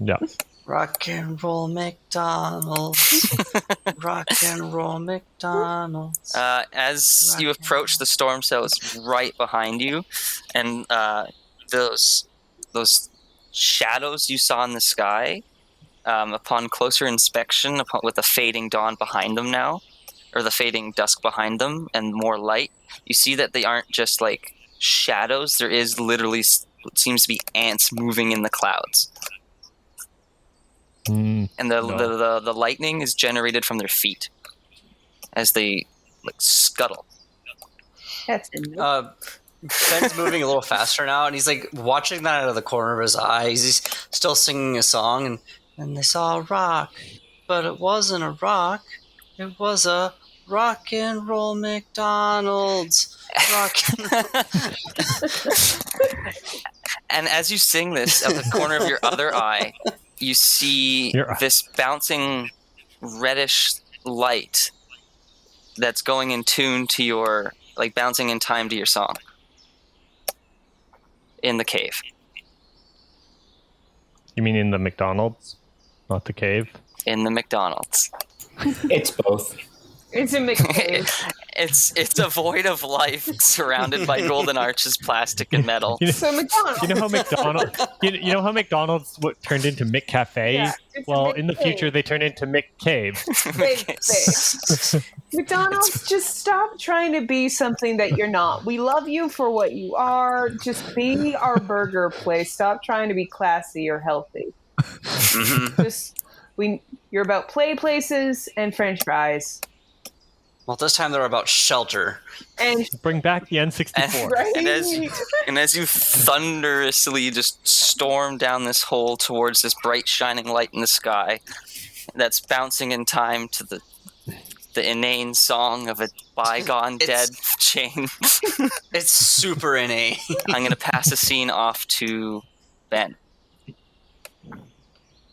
Yeah. Rock and roll McDonald's. Rock and roll McDonald's. As you approach, the storm cell is right behind you, and those shadows you saw in the sky, upon closer inspection, with the fading dawn behind them now, or the fading dusk behind them, and more light, you see that they aren't just like shadows. There is literally what seems to be ants moving in the clouds. And the lightning is generated from their feet as they like scuttle. That's Ben's moving a little faster now, and he's like watching that out of the corner of his eyes. He's still singing a song, and they saw a rock, but it wasn't a rock. It was a rock and roll McDonald's. Rock And as you sing this, at the corner of your other eye, you see this bouncing reddish light that's going in tune to your, like bouncing in time to your song in the cave. You mean in the McDonald's, not the cave? In the McDonald's. It's both. It's a McDonald's. It's a void of life surrounded by golden arches, plastic, and metal. So McDonald's. You know how you know how McDonald's turned into McCafe? Yeah, it's a Well, in the McCave. future they turn into McCave. McDonald's, just stop trying to be something that you're not. We love you for what you are. Just be our burger place. Stop trying to be classy or healthy. You're about play places and French fries. Well, this time they're about shelter. And Bring back the N64. right? And as you thunderously just storm down this hole towards this bright shining light in the sky that's bouncing in time to the inane song of a bygone dead chain. It's super inane. I'm going to pass the scene off to Ben.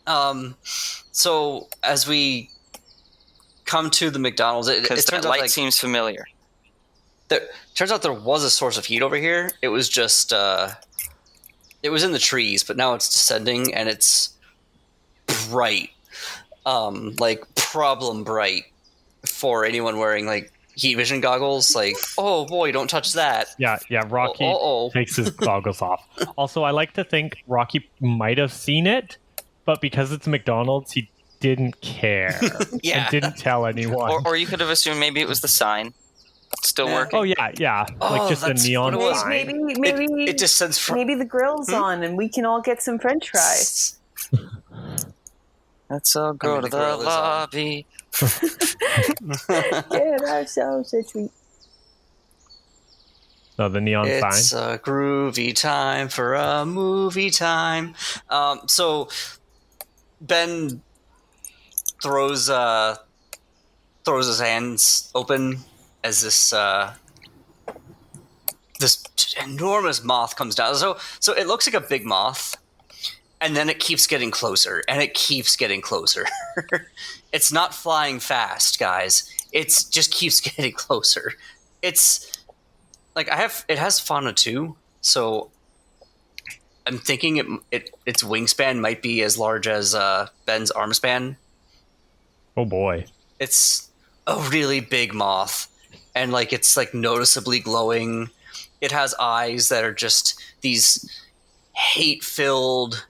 So as we come to the McDonald's, it Because that turns out light like seems familiar. turns out there was a source of heat over here. It was just it was in the trees, but now it's descending and it's bright, like problem bright for anyone wearing like heat vision goggles. Like, oh boy, don't touch that. Yeah, Rocky Uh-oh. takes his goggles off. Also, I like to think Rocky might have seen it, but because it's McDonald's, he didn't care Yeah. and didn't tell anyone. Or you could have assumed maybe it was the sign. Still working. Oh yeah, Oh, like just a that's neon what it was. sign. Maybe It descends from. maybe the grill's on and we can all get some French fries. Let's all go I mean, to the the grill is on. lobby. Get ourselves a treat. No, the neon It's sign. a groovy time for a movie time. So Ben throws his hands open as this enormous moth comes down. So it looks like a big moth, and then it keeps getting closer, and it keeps getting closer. It's not flying fast, guys. It's just keeps getting closer. It's like it has fauna too, so I'm thinking its wingspan might be as large as Ben's arm span. Oh boy. It's a really big moth, and like it's like noticeably glowing. It has eyes that are just these hate-filled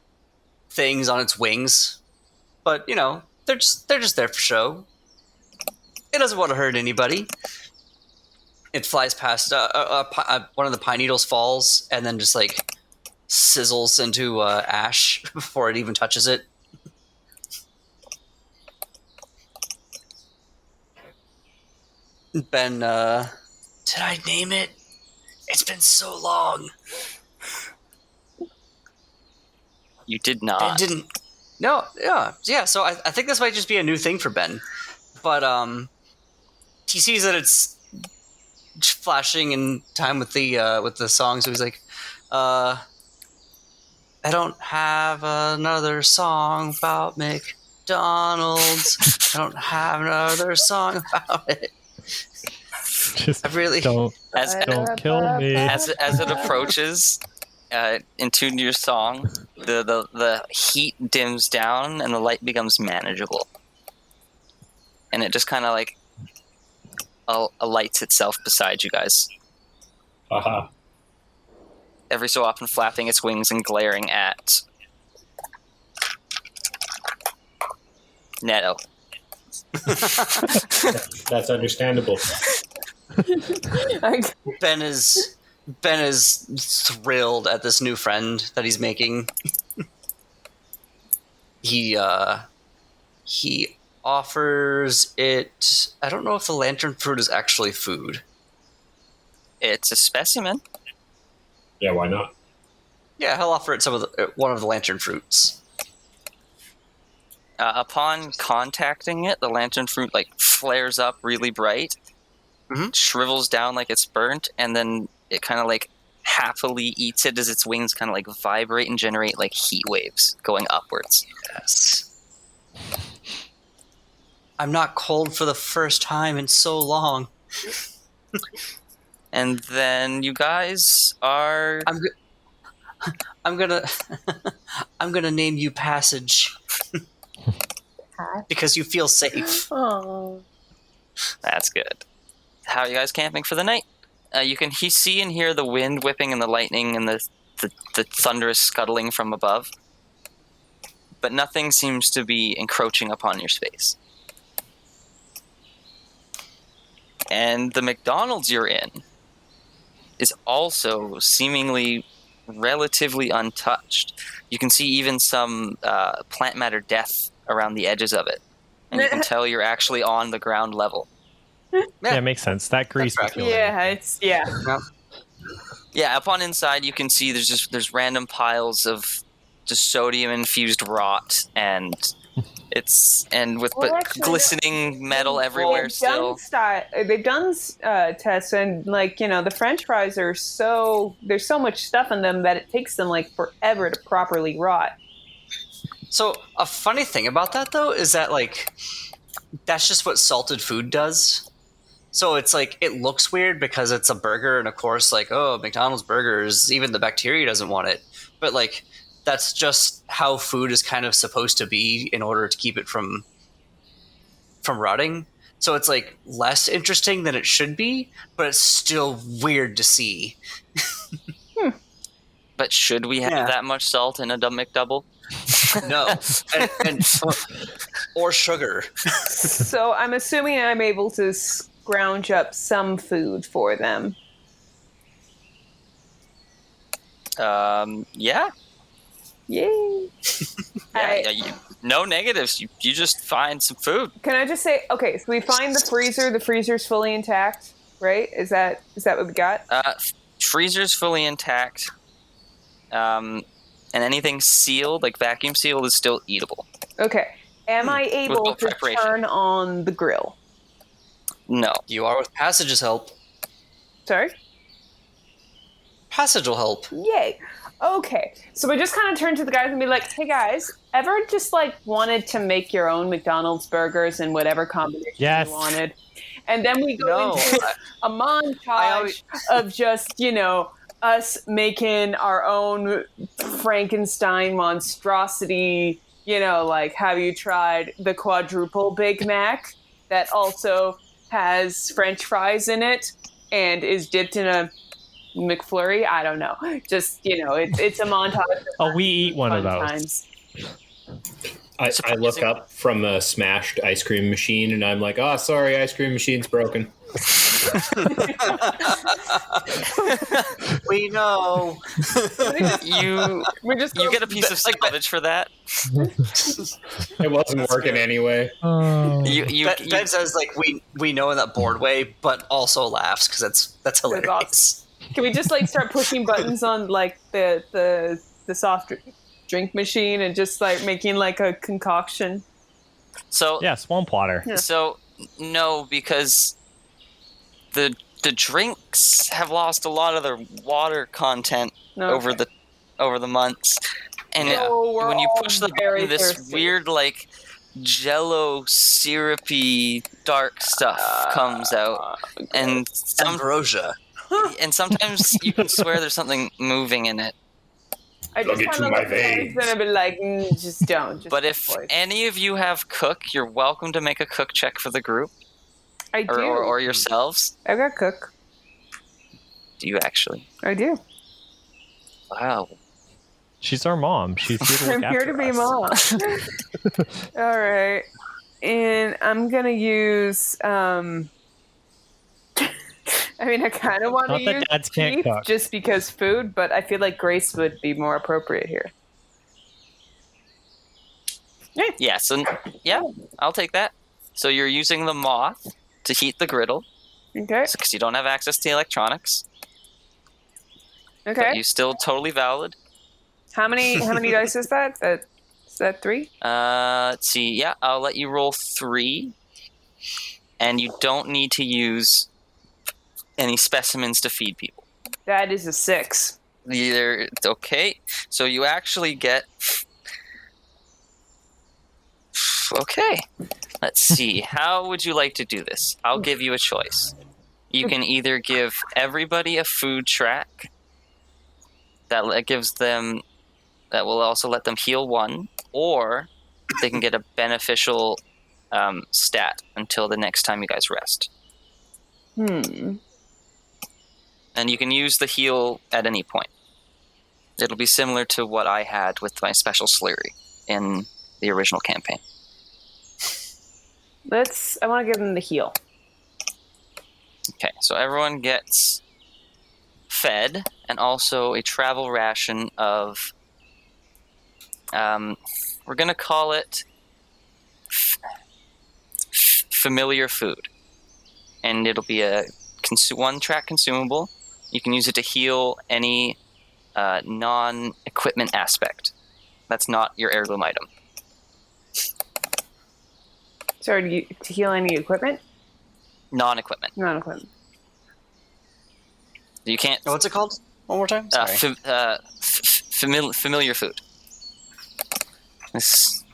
things on its wings, but you know they're just there for show. It doesn't want to hurt anybody. It flies past one of the pine needles, falls, and then just like sizzles into ash before it even touches it. Ben, did I name it? It's been so long. You did Ben not. didn't. No, yeah. So I think this might just be a new thing for Ben, but he sees that it's flashing in time with the song, so he's like, I don't have another song about McDonald's. I don't have another song about it. Just I really don't kill me. As it approaches, in tune to your song, the heat dims down and the light becomes manageable, and it just kind of like alights itself beside you guys. Haha. Every so often flapping its wings and glaring at Netto. That's understandable. Ben is thrilled at this new friend that he's making. He offers it. I don't know if the lantern fruit is actually food. It's a specimen. Yeah, why not? Yeah, he'll offer it one of the lantern fruits. Upon contacting it, the lantern fruit like flares up really bright, shrivels down like it's burnt, and then it kind of like happily eats it as its wings kind of like vibrate and generate like heat waves going upwards. Yes. I'm not cold for the first time in so long. And then you guys are... I'm gonna I'm gonna name you Passage. Because you feel safe. Oh. That's good. How are you guys camping for the night? You can see and hear the wind whipping and the lightning and the thunderous scuttling from above. But nothing seems to be encroaching upon your space. And the McDonald's you're in is also seemingly relatively untouched. You can see even some plant matter death around the edges of it. And you can tell you're actually on the ground level. Yeah, it makes sense. That grease. That's was Yeah, Yeah, upon inside you can see there's random piles of just sodium infused rot and actually, glistening metal everywhere still. They've done tests, and like the French fries are there's so much stuff in them that it takes them like forever to properly rot. So a funny thing about that, though, is that like that's just what salted food does. So it's like it looks weird because it's a burger, and of course, like McDonald's burgers, even the bacteria doesn't want it. But like that's just how food is kind of supposed to be in order to keep it from rotting. So it's like less interesting than it should be, but it's still weird to see. But should we have that much salt in a McDouble? No, or sugar. So I'm assuming I'm able to scrounge up some food for them. Yeah. Yay! No negatives. You just find some food. Can I just say, okay, so we find the freezer. The freezer's fully intact, right? Is that what we got? Freezer's fully intact. And anything sealed, like vacuum sealed, is still eatable. Okay. Am I able to turn on the grill? No. You are with Passage's help. Sorry? Passage will help. Yay. Okay. So we just kind of turn to the guys and be like, hey guys, ever just like wanted to make your own McDonald's burgers in whatever combination you wanted? And then we go into a montage of just, us making our own Frankenstein monstrosity, like, have you tried the quadruple Big Mac that also has French fries in it and is dipped in a McFlurry? I don't know. Just, it's a montage. We eat one of those. Times. I look up from a smashed ice cream machine and I'm like, oh, sorry, ice cream machine's broken. We know. You get a piece of salvage for that. It wasn't working anyway. Ben says like we know in that bored way, but also laughs because that's hilarious. Awesome. Can we just like start pushing buttons on like the soft drink machine and just like making like a concoction? So swamp water. Yeah. So no, because the drinks have lost a lot of their water content over the months, and when you push the button, this weird like Jello syrupy dark stuff comes out, and ambrosia. And sometimes you can swear there's something moving in it. I just get to my veins. And I'd be like, just don't. But if any of you have cook, you're welcome to make a cook check for the group. I do. Or yourselves. I've got cook. Do you actually? I do. Wow. She's our mom. She's here to look I'm here to be mom. All right. And I'm going to use... I mean, I kind of want to use dads can't beef cook. just because food, but I feel like Grace would be more appropriate here. Yeah, I'll take that. So you're using the moth to heat the griddle. Okay. Because you don't have access to electronics. Okay. But you still totally valid. How many dice is that? Is that 3? Let's see. Yeah, I'll let you roll 3. And you don't need to use any specimens to feed people. That is a 6. Okay. So you actually get... Okay. Let's see. How would you like to do this? I'll give you a choice. You can either give everybody a food track that will also let them heal 1, or they can get a beneficial stat until the next time you guys rest. And you can use the heal at any point. It'll be similar to what I had with my special slurry in the original campaign. I want to give them the heal. Okay, so everyone gets fed and also a travel ration of, we're going to call it familiar food. And it'll be a 1-track consumable. You can use it to heal any non-equipment aspect. That's not your heirloom item. Sorry, to heal any equipment? Non-equipment. Non-equipment. You can't... What's it called? One more time? Sorry. Familiar food.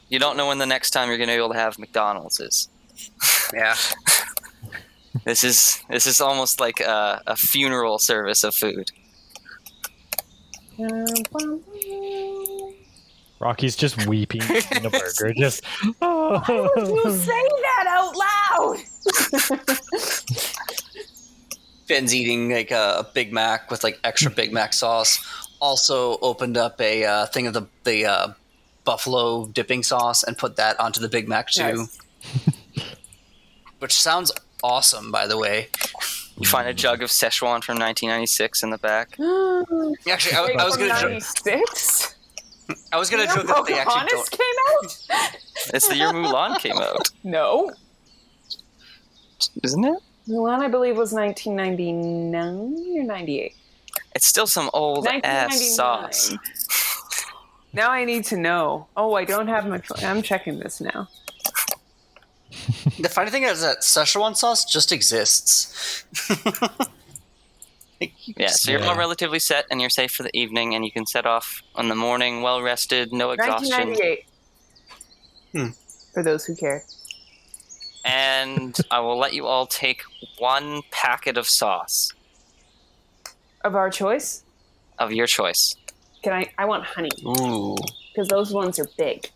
You don't know when the next time you're going to be able to have McDonald's is. Yeah. This is almost like a funeral service of food. Rocky's just weeping eating a burger. Just. Why would you say that out loud? Ben's eating like a Big Mac with like extra Big Mac sauce. Also opened up a thing of the buffalo dipping sauce and put that onto the Big Mac too. Nice. Which sounds awesome, by the way. You find a jug of Szechuan from 1996 in the back. Actually, I was going to 96? I was going to joke that they actually Pocahontas don't. came out? It's the year Mulan came out, No. isn't it? Mulan, I believe, was 1999 or 98. It's still some old ass 1999. sauce. Now I need to know. Oh, I don't have my phone. I'm checking this now. The funny thing is that Szechuan sauce just exists. Yeah, so you're all relatively set and you're safe for the evening, and you can set off on the morning, well rested, no exhaustion. 1998. For those who care. And I will let you all take one packet of sauce Of our choice? of your choice. I want honey. Ooh. Because those ones are big.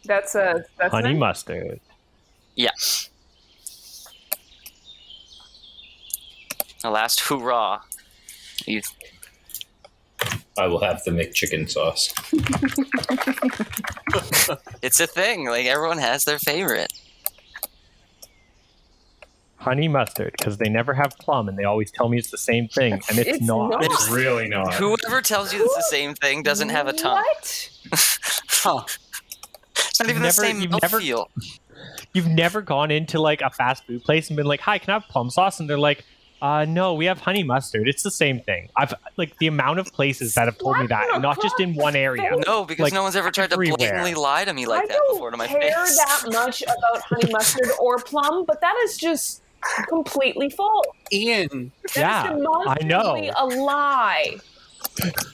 That's Honey nice. mustard. Yeah. The last hurrah. I will have the McChicken sauce. It's a thing. Like, everyone has their favorite. Honey mustard, because they never have plum, and they always tell me it's the same thing, and it's not. It's really not. Whoever tells you it's the same thing doesn't have a tongue. What? Huh. It's not even the same mouthfeel. You've never gone into like a fast food place and been like, "Hi, can I have plum sauce?" And they're like, "No, we have honey mustard. It's the same thing." I've like the amount of places that have told me that, and not just in one area. No, because Like, no one's ever tried to everywhere. blatantly lie to me like that before to my I don't care face. that much about honey mustard or plum, but that is just completely false. Ian. Yeah, That is I know. demonstrably a lie.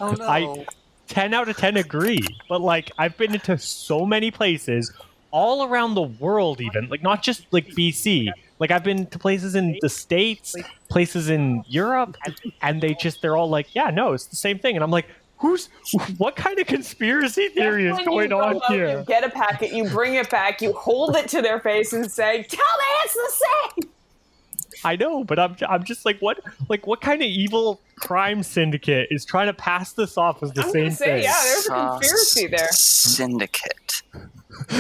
Oh no. 10 out of 10 agree, but like I've been into so many places all around the world, even like not just like BC. Like I've been to places in the States, places in Europe, and they're all like, yeah, no, it's the same thing. And I'm like, what kind of conspiracy theory is When going you on go out, here? You get a packet, you bring it back, you hold it to their face and say, "Tell me it's the same." I know, but I'm just like, what kind of evil crime syndicate is trying to pass this off as the I'm same gonna say, thing? yeah, there's a conspiracy there. Syndicate. I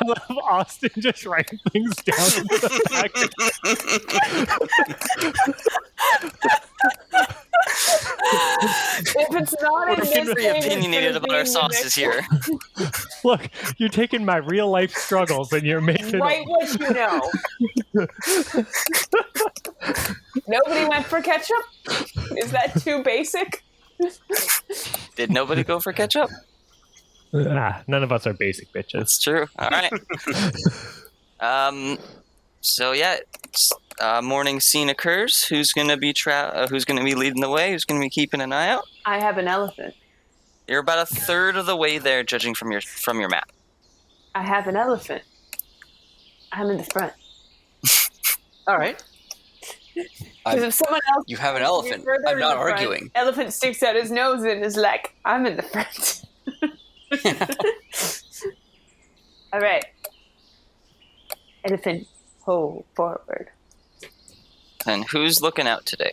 love Austin just writing things down in the If it's not in We're this getting thing, very it's opinionated gonna about be our in the sauces next here. Look, you're taking my real life struggles and you're making one. Write what you know. Nobody went for ketchup? Is that too basic? Did nobody go for ketchup? None of us are basic bitches. That's true. All right. So yeah, morning scene occurs. Who's gonna be leading the way? Who's gonna be keeping an eye out? I have an elephant. You're about a third of the way there, judging from your map. I have an elephant. I'm in the front. All right. Because if someone else You have an wants to be elephant. further I'm in not the front, arguing. Elephant sticks out his nose and is like, "I'm in the front." All right. Elephant, ho forward. And who's looking out today?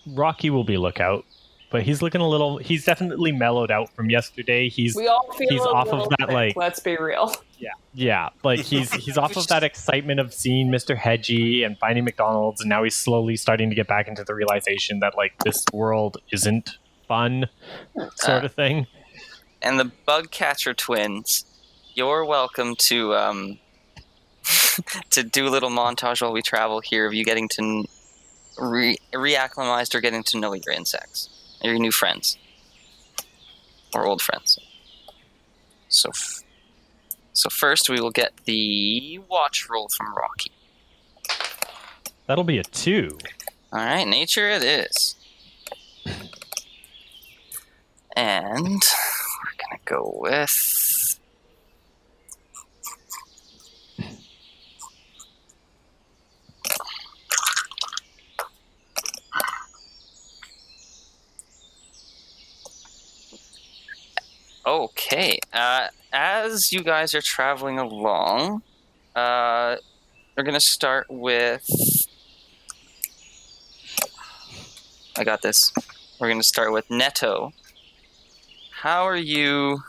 Rocky will be lookout, but he's looking a little. He's definitely mellowed out from yesterday. We all feel he's a off of little that sick, like let's be real. yeah, like he's off of that excitement of seeing Mr. Hedgie and finding McDonald's, and now he's slowly starting to get back into the realization that like this world isn't fun, sort of thing. And the bug catcher twins, you're welcome to to do a little montage while we travel here of you getting to reacclimatized or getting to know your insects, your new friends, or old friends. So first we will get the watch roll from Rocky. That'll be a 2. All right, nature it is. And we're going to go with... Okay. As you guys are traveling along, we're going to start with... I got this. We're going to start with Netto. How are you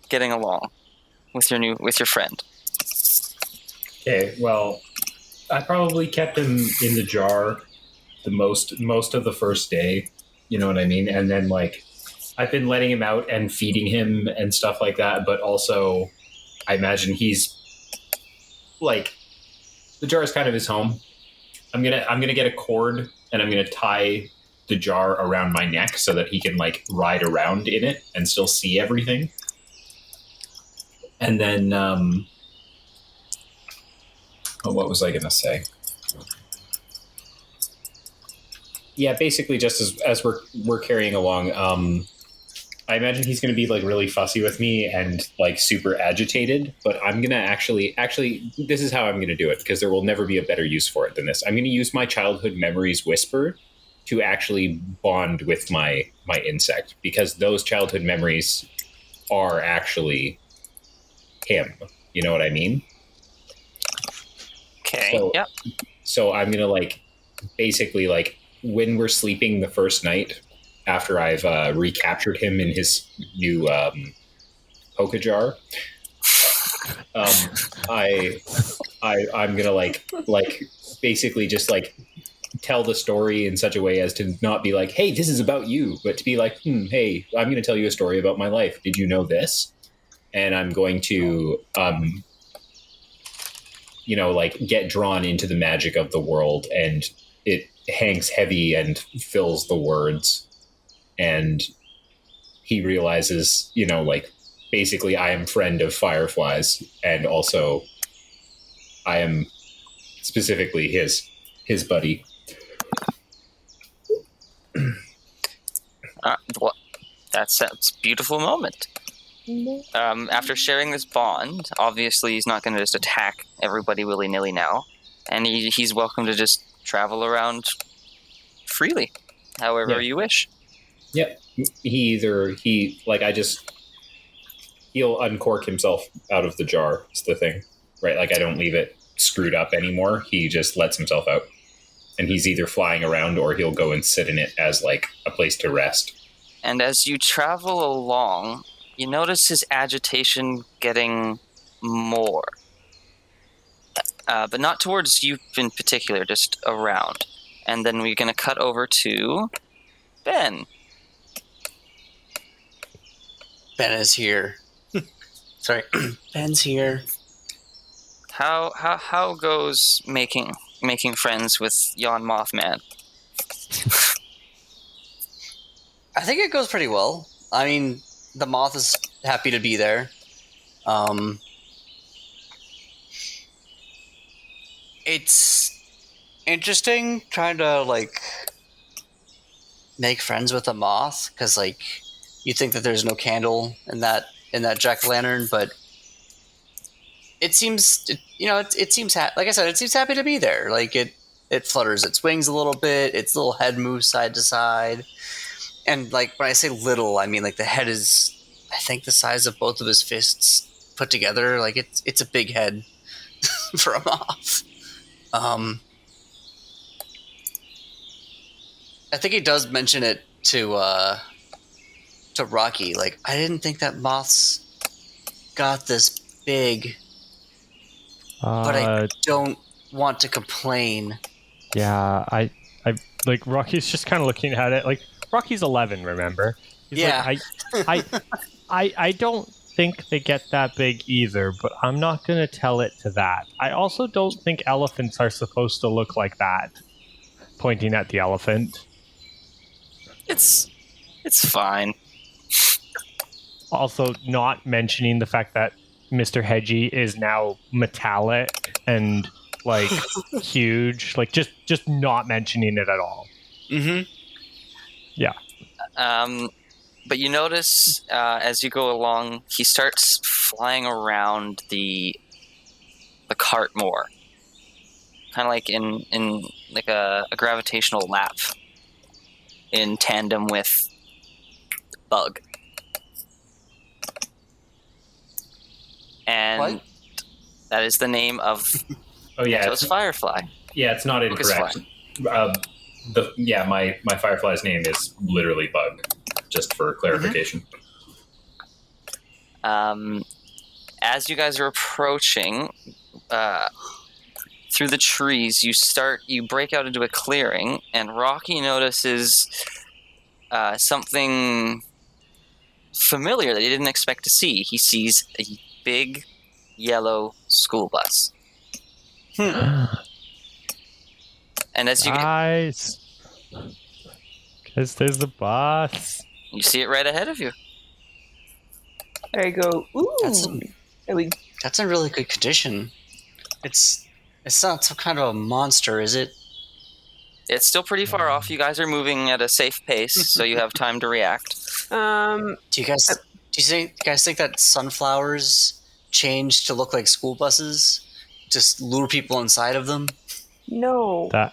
getting along with your friend? Okay, well, I probably kept him in the jar the most of the first day, you know what I mean? And then like I've been letting him out and feeding him and stuff like that, but also I imagine he's like the jar is kind of his home. I'm gonna get a cord and I'm gonna tie the jar around my neck so that he can like ride around in it and still see everything. And then what was I gonna say? Yeah, basically just as we're carrying along, I imagine he's going to be like really fussy with me and like super agitated, but I'm going to actually, this is how I'm going to do it because there will never be a better use for it than this. I'm going to use my childhood memories whisper to actually bond with my insect because those childhood memories are actually him. You know what I mean? Okay. So, yep. So I'm going to like, basically like when we're sleeping the first night, after I've recaptured him in his new poker jar, I'm gonna like basically just like tell the story in such a way as to not be like, hey, this is about you, but to be like, hey, I'm gonna tell you a story about my life. Did you know this? And I'm going to like get drawn into the magic of the world, and it hangs heavy and fills the words. And he realizes, like, basically I am friend of Firefly's, and also I am specifically his buddy. Well, that's a beautiful moment. After sharing this bond, obviously he's not going to just attack everybody willy-nilly now, and he's welcome to just travel around freely, however you wish. Yep. He'll uncork himself out of the jar. It's the thing, right? Like I don't leave it screwed up anymore. He just lets himself out, and he's either flying around or he'll go and sit in it as like a place to rest. And as you travel along, you notice his agitation getting more, but not towards you in particular, just around. And then we're going to cut over to Ben. Ben is here. Sorry, Ben's here. How goes making friends with Yon Mothman? I think it goes pretty well. I mean, the moth is happy to be there. It's interesting trying to like make friends with a moth because like you think that there's no candle in that jack-o'-lantern, but it seems it seems like I said, it seems happy to be there. Like it flutters its wings a little bit, its little head moves side to side, and like when I say little, I mean like the head is I think the size of both of his fists put together. Like it's a big head for a moth. I think he does mention it to Rocky. Like, I didn't think that moths got this big, but I don't want to complain. Yeah, I like Rocky's just kind of looking at it. Like Rocky's 11, remember? He's yeah. Like, I don't think they get that big either, but I'm not going to tell it to that. I also don't think elephants are supposed to look like that. Pointing at the elephant. It's fine. Also, not mentioning the fact that Mr. Hedgie is now metallic and like huge, like just not mentioning it at all. Mm-hmm. Yeah. But you notice as you go along, he starts flying around the cart more, kind of like in like a gravitational lap, in tandem with Bug. And What? that is the name of it's Firefly. Yeah, it's not incorrect. My Firefly's name is literally Bug, just for clarification. As you guys are approaching through the trees, you break out into a clearing, and Rocky notices something familiar that he didn't expect to see. He sees a big yellow school bus. And as you Guys, because there's a bus. you see it right ahead of you. There you go. Ooh. That's in really good condition. It's not some kind of a monster, is it? It's still pretty far off. You guys are moving at a safe pace, so you have time to react. Do you guys think that sunflowers change to look like school buses? Just lure people inside of them? No. That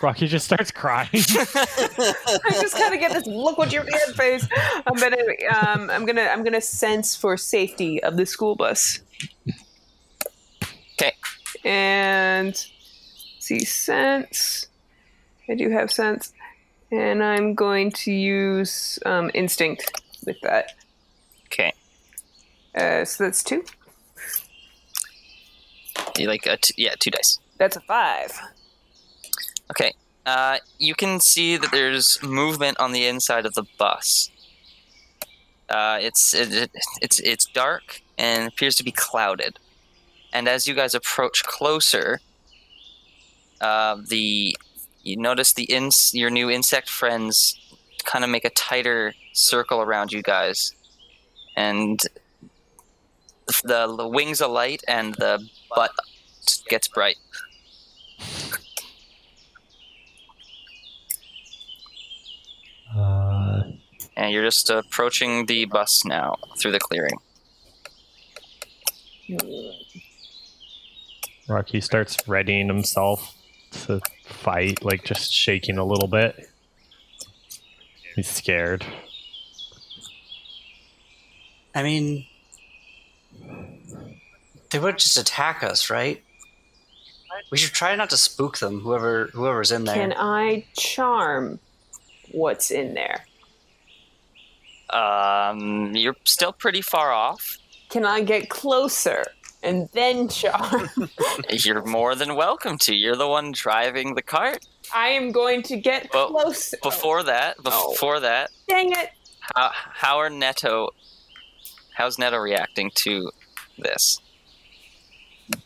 Rocky just starts crying. I just kind of get this look what you did face. But anyway, I'm gonna sense for safety of the school bus. Okay. And see sense. I do have sense, and I'm going to use instinct with that. Okay. So that's 2. You like 2 dice. That's a 5. Okay. You can see that there's movement on the inside of the bus. It's dark and appears to be clouded. And as you guys approach closer, you notice your new insect friends kind of make a tighter circle around you guys, and the wings alight and the butt gets bright. And you're just approaching the bus now through the clearing. Rocky starts readying himself to fight, like just shaking a little bit. He's scared. I mean, they would just attack us, right? We should try not to spook them, whoever's in there. Can I charm what's in there? You're still pretty far off. Can I get closer and then charm? You're more than welcome to. You're the one driving the cart. I am going to get closer. Before that, Dang it! how's Netto reacting to this?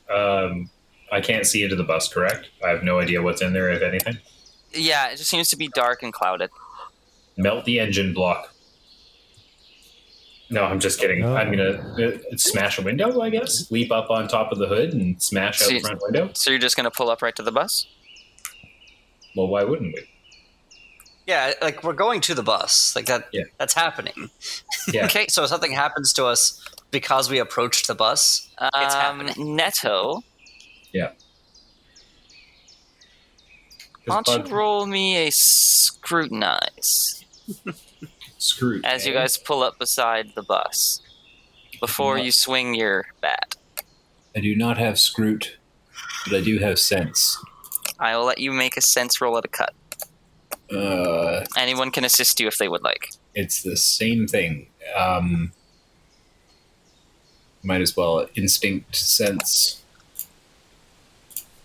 I can't see into the bus, correct? I have no idea what's in there, if anything. Yeah, it just seems to be dark and clouded. Melt the engine block. No, I'm just kidding. I'm gonna smash a window, I guess. Leap up on top of the hood and smash out the front window. So you're just gonna pull up right to the bus? Well, why wouldn't we? Yeah, like we're going to the bus. Like that. Yeah. That's happening. Yeah. Okay, so if something happens to us because we approached the bus, it's happening. Netto. Yeah. Why don't you roll me a scrutinize? Screwed. As you guys pull up beside the bus. Before you swing your bat. I do not have scrut, but I do have sense. I will let you make a sense roll at a cut. Anyone can assist you if they would like. It's the same thing. Might as well instinct sense.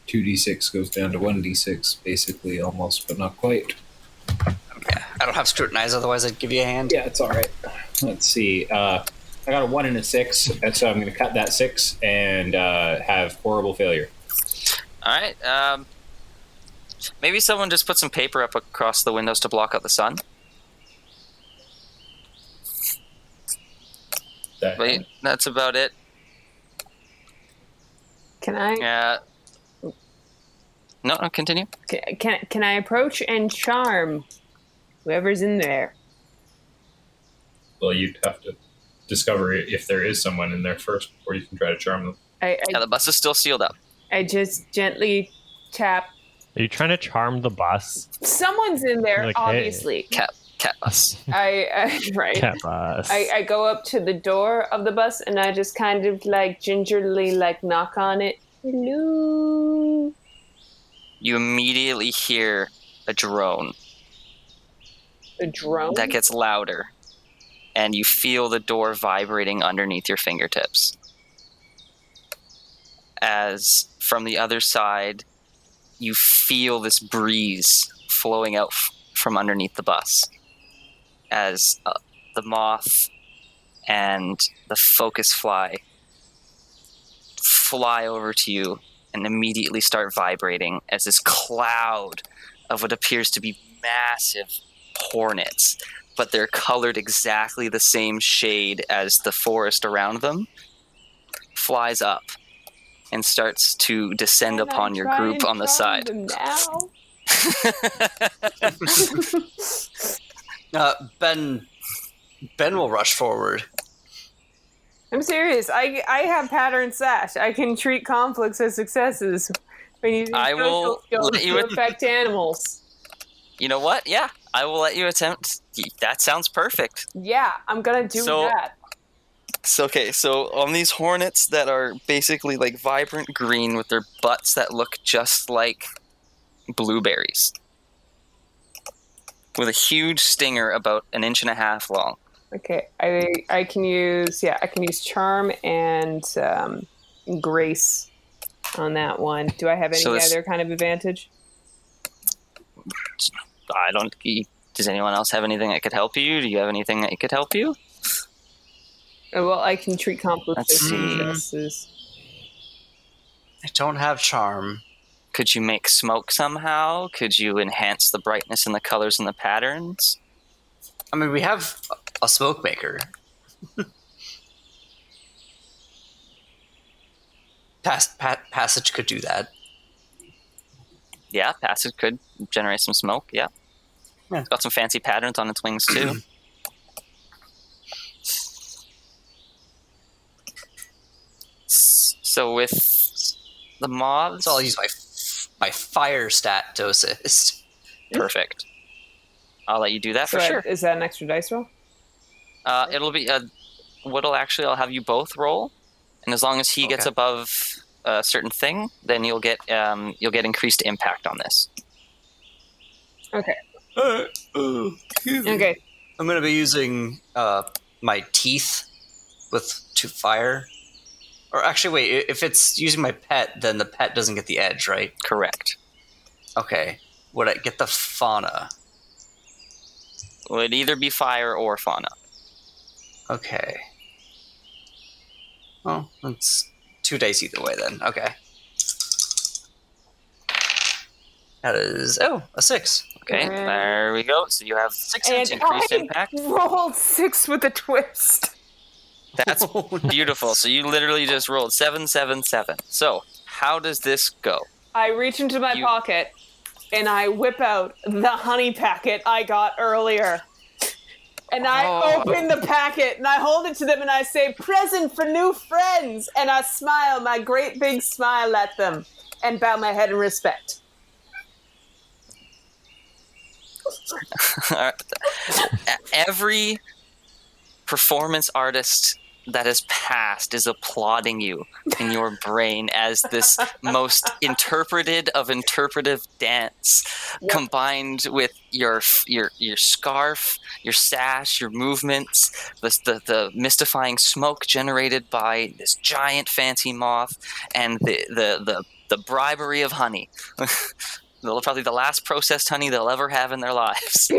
2d6 goes down to 1d6, basically, almost, but not quite. Yeah, I don't have scrutinize, otherwise I'd give you a hand. Yeah, it's all right. Let's see. I got a 1 and a 6, and so I'm going to cut that 6 and have horrible failure. All right. Maybe someone just put some paper up across the windows to block out the sun. Wait, that's about it. Can I? Yeah. No, continue. Can I approach and charm whoever's in there? Well, you'd have to discover if there is someone in there first before you can try to charm them. Yeah, the bus is still sealed up. I just gently tap. Are you trying to charm the bus? Someone's in there, Like, hey. obviously. Cat bus. Right. Cat bus. I go up to the door of the bus and I just kind of like gingerly like knock on it. Hello. You immediately hear a drone. A drone? That gets louder. And you feel the door vibrating underneath your fingertips. As from the other side, you feel this breeze flowing out from underneath the bus. As the moth and the focus fly over to you and immediately start vibrating as this cloud of what appears to be massive hornets, but they're colored exactly the same shade as the forest around them, flies up and starts to descend upon your group on the side. Ben will rush forward. I'm serious. I have pattern sash. I can treat conflicts as successes when using I will skills let you to affect animals. You know what? Yeah, I will let you attempt. That sounds perfect. Yeah, I'm gonna do that. So on these hornets that are basically like vibrant green with their butts that look just like blueberries, with a huge stinger about 1.5 inches long. Okay, I can use charm and grace on that one. Do I have any other kind of advantage? I don't. Does anyone else have anything that could help you? Do you have anything that could help you? Well, I can treat conflicts as Let's see. successes. I don't have charm. Could you make smoke somehow? Could you enhance the brightness and the colors and the patterns? I mean, we have a smoke maker. Passage could do that. Yeah, Passage could generate some smoke, yeah. It's got some fancy patterns on its wings, too. So with the moths... So I'll use my fire stat to assist. Perfect. I'll let you do that for sure. Is that an extra dice roll? It'll be... I'll have you both roll, and as long as he gets above a certain thing, then you'll get increased impact on this. Okay. Okay. I'm going to be using my teeth to fire. Or actually, wait, if it's using my pet, then the pet doesn't get the edge, right? Correct. Okay. Would I get the fauna? Would either be fire or fauna. Okay. Well, that's 2 dice either way then. Okay. That is, a 6. Okay, there we go. So you have 6 increased impact. Rolled 6 with a twist. That's beautiful. So you literally just rolled 7, 7, 7. So how does this go? I reach into my pocket and I whip out the honey packet I got earlier. And I open the packet and I hold it to them and I say, "Present for new friends." And I smile, my great big smile at them and bow my head in respect. Every performance artist that has passed is applauding you in your brain as this most interpreted of interpretive dance, combined with your scarf, your sash, your movements, the mystifying smoke generated by this giant fancy moth, and the bribery of honey. Probably the last processed honey they'll ever have in their lives.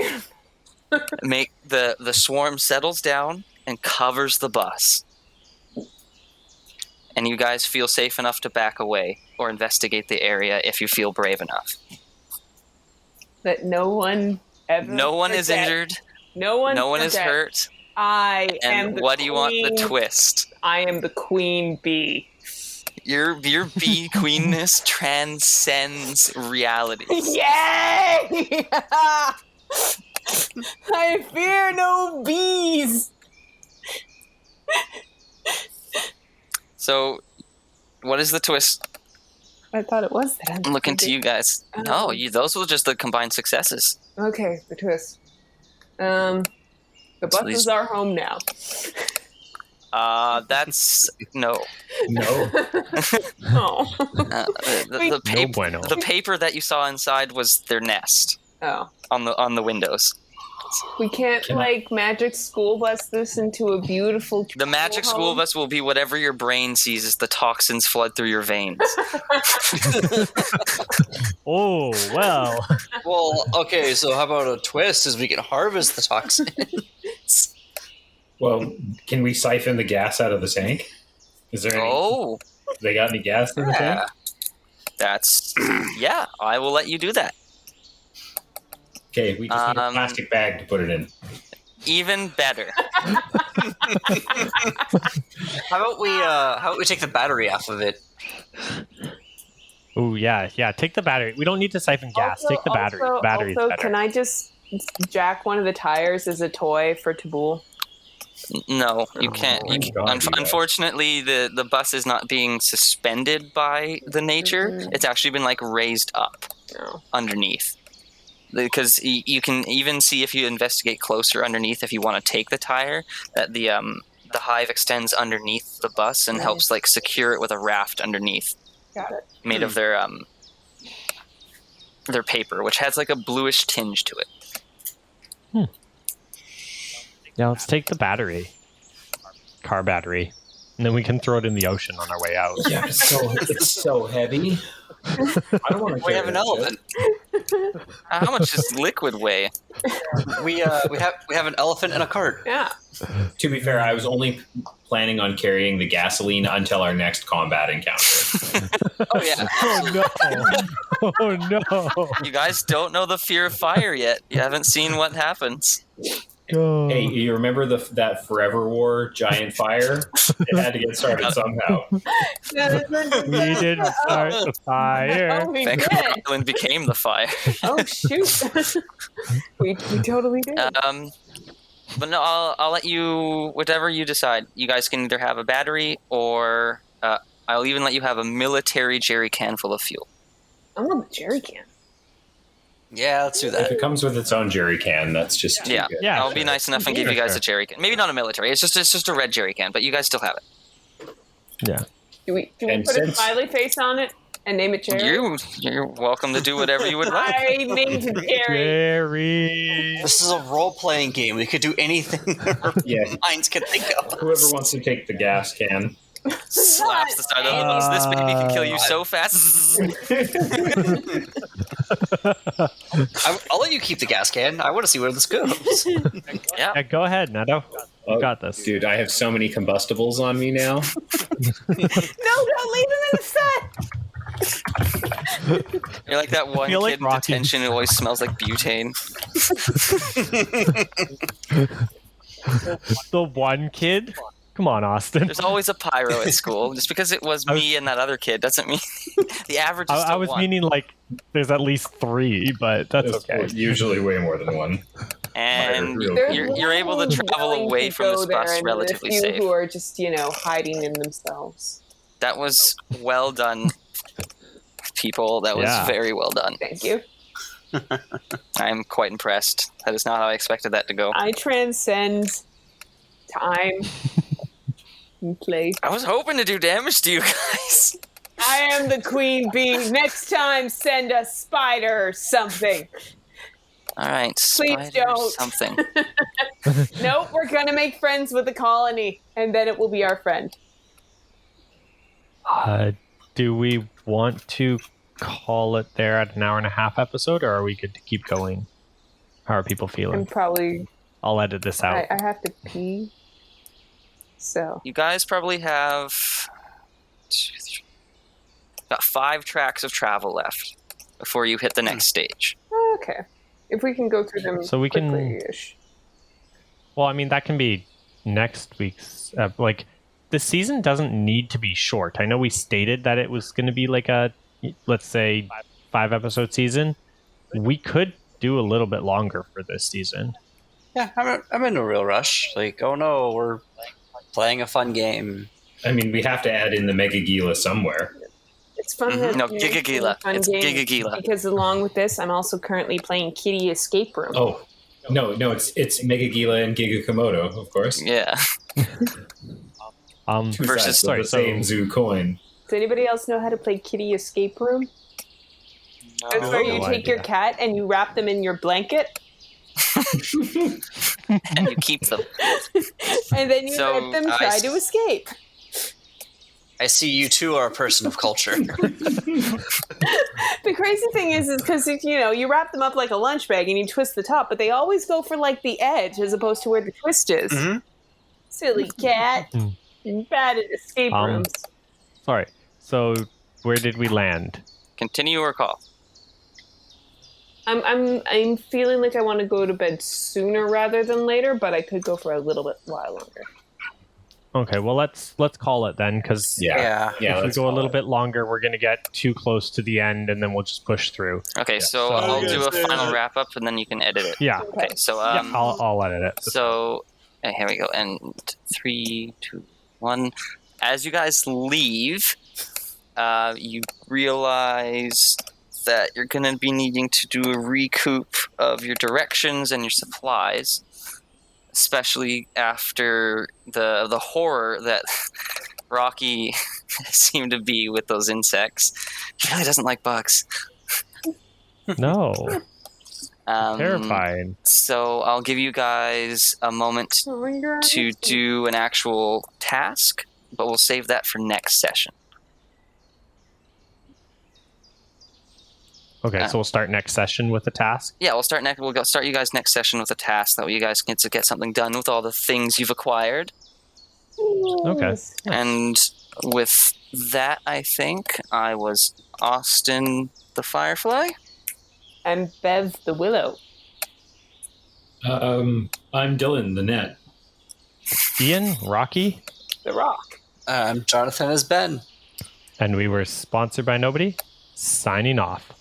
Make the swarm settles down and covers the bus. And you guys feel safe enough to back away or investigate the area if you feel brave enough. That no one ever... No one is injured. No one is hurt. I am the what do you want the twist? I am the queen bee. Your bee queenness transcends reality. Yay! I fear no bees. So, what is the twist? I thought it was that. I'm looking to you guys. No, those were just the combined successes. Okay, the twist. The bus is our home now. That's no. No. Oh. The paper that you saw inside was their nest. Oh. On the windows. We can't magic school bus this into a beautiful. The magic school bus will be whatever your brain sees as the toxins flood through your veins. Oh, well. Well, okay, so how about a twist is we can harvest the toxins? Well, can we siphon the gas out of the tank? Is there any? They got any gas in the tank? Yeah, I will let you do that. Okay, we just need a plastic bag to put it in. Even better. How about we take the battery off of it? Oh yeah. Take the battery. We don't need to siphon gas. Take the battery. The battery's better. Can I just jack one of the tires as a toy for Tabul? No, you can't. Unfortunately, the bus is not being suspended by the nature. It's actually been raised up underneath. Because you can even see if you investigate closer underneath, if you want to take the tire, that the hive extends underneath the bus and helps secure it with a raft underneath. Got it. Made of their paper, which has a bluish tinge to it. Now let's take the battery, car battery, and then we can throw it in the ocean on our way out. Yeah, it's so heavy. I don't want to. We have an elephant. How much does liquid weigh? We have an elephant and a cart. Yeah. To be fair, I was only planning on carrying the gasoline until our next combat encounter. Oh yeah. Oh no! You guys don't know the fear of fire yet. You haven't seen what happens. Hey, you remember that Forever War giant fire? It had to get started somehow. We didn't start the fire. Oh, we Vancouver did. Island became the fire. Oh shoot! we totally did. But no, I'll let you, whatever you decide. You guys can either have a battery or I'll even let you have a military jerry can full of fuel. I want a jerry can. Yeah, let's do If that. it comes with its own jerry can, that's just too good. Yeah, I'll be nice enough and give you guys a jerry can. Maybe not a military. It's just a red jerry can, but you guys still have it. Yeah. Can we put a smiley face on it and name it Jerry? You're welcome to do whatever you would like. I named it Jerry. Jerry. This is a role-playing game. We could do anything our minds can think of. Whoever wants to take the gas can. Slaps the side of the nose. This baby can kill you so fast. I'll let you keep the gas can. I want to see where this goes. Yeah, go ahead, Netto. You got this. Dude, I have so many combustibles on me now. No, don't leave him in the set. You're like that one feel kid like in detention who always smells like butane. The one kid? Come on, Austin. There's always a pyro at school. Just because it was me and that other kid doesn't mean the average is still I was one. meaning there's at least 3, but that's okay. Usually way more than one. And There's you're able to travel away from this bus relatively safe. Who are just hiding in themselves. That was well done, people. That was very well done. Thank you. I'm quite impressed. That is not how I expected that to go. I transcend time and place. I was hoping to do damage to you guys. I am the queen bee. Next time, send a spider or something. All right, Please spider don't. something. Nope, we're gonna make friends with the colony, and then it will be our friend. Do we want to call it there at an 1.5 hour episode, or are we good to keep going? How are people feeling? I'm probably. I'll edit this out. I have to pee. So. You guys probably have about 5 tracks of travel left before you hit the next stage. Okay. If we can go through them So we can- quickly-ish. Well, I mean, that can be next week's. the season doesn't need to be short. I know we stated that it was going to be like a, let's say, 5-episode season. We could do a little bit longer for this season. Yeah, I'm in a real rush. Like, oh no, we're playing a fun game. I mean, we have to add in the Mega Gila somewhere. It's fun. That No, you're Giga Gila. fun It's game Giga Gila. because along with this, I'm also currently playing Kitty Escape Room. Oh, no, it's Mega Gila and Giga Komodo, of course. Yeah. Two Versus- sides of the same zoo coin. Does anybody else know how to play Kitty Escape Room? It's where you No take your idea. cat and you wrap them in your blanket, And you keep them. and then you So, let them I try see. to escape. I see you two are a person of culture. The crazy thing is because you wrap them up like a lunch bag and you twist the top, but they always go for like the edge as opposed to where the twist is. Mhm. Silly cat. You're bad at escape rooms. Sorry. So where did we land? Continue or call. I'm feeling like I want to go to bed sooner rather than later, but I could go for a little bit while longer. Okay, well let's call it then, because Yeah. if we let's go a call little it. bit longer, we're going to get too close to the end, and then we'll just push through. Okay, so So- I'll do a final wrap up and then you can edit it. Yeah, Okay. Okay, so I'll edit it. So here we go. And 3, 2, 1. As you guys leave, you realize that you're going to be needing to do a recoup of your directions and your supplies, especially after the horror that Rocky seemed to be with those insects. He really doesn't like bugs. No, Um, terrifying. So I'll give you guys a moment to do an actual task, but we'll save that for next session. Okay, so we'll start next session with the task. Yeah, we'll start next. We'll start you guys next session with a task that way you guys get to get something done with all the things you've acquired. Okay. And with that, I think I was Austin the Firefly. I'm Bev the Willow. I'm Dylan, the net. Ian, Rocky, The Rock. I'm Jonathan as Ben. and we were sponsored by nobody. Signing off.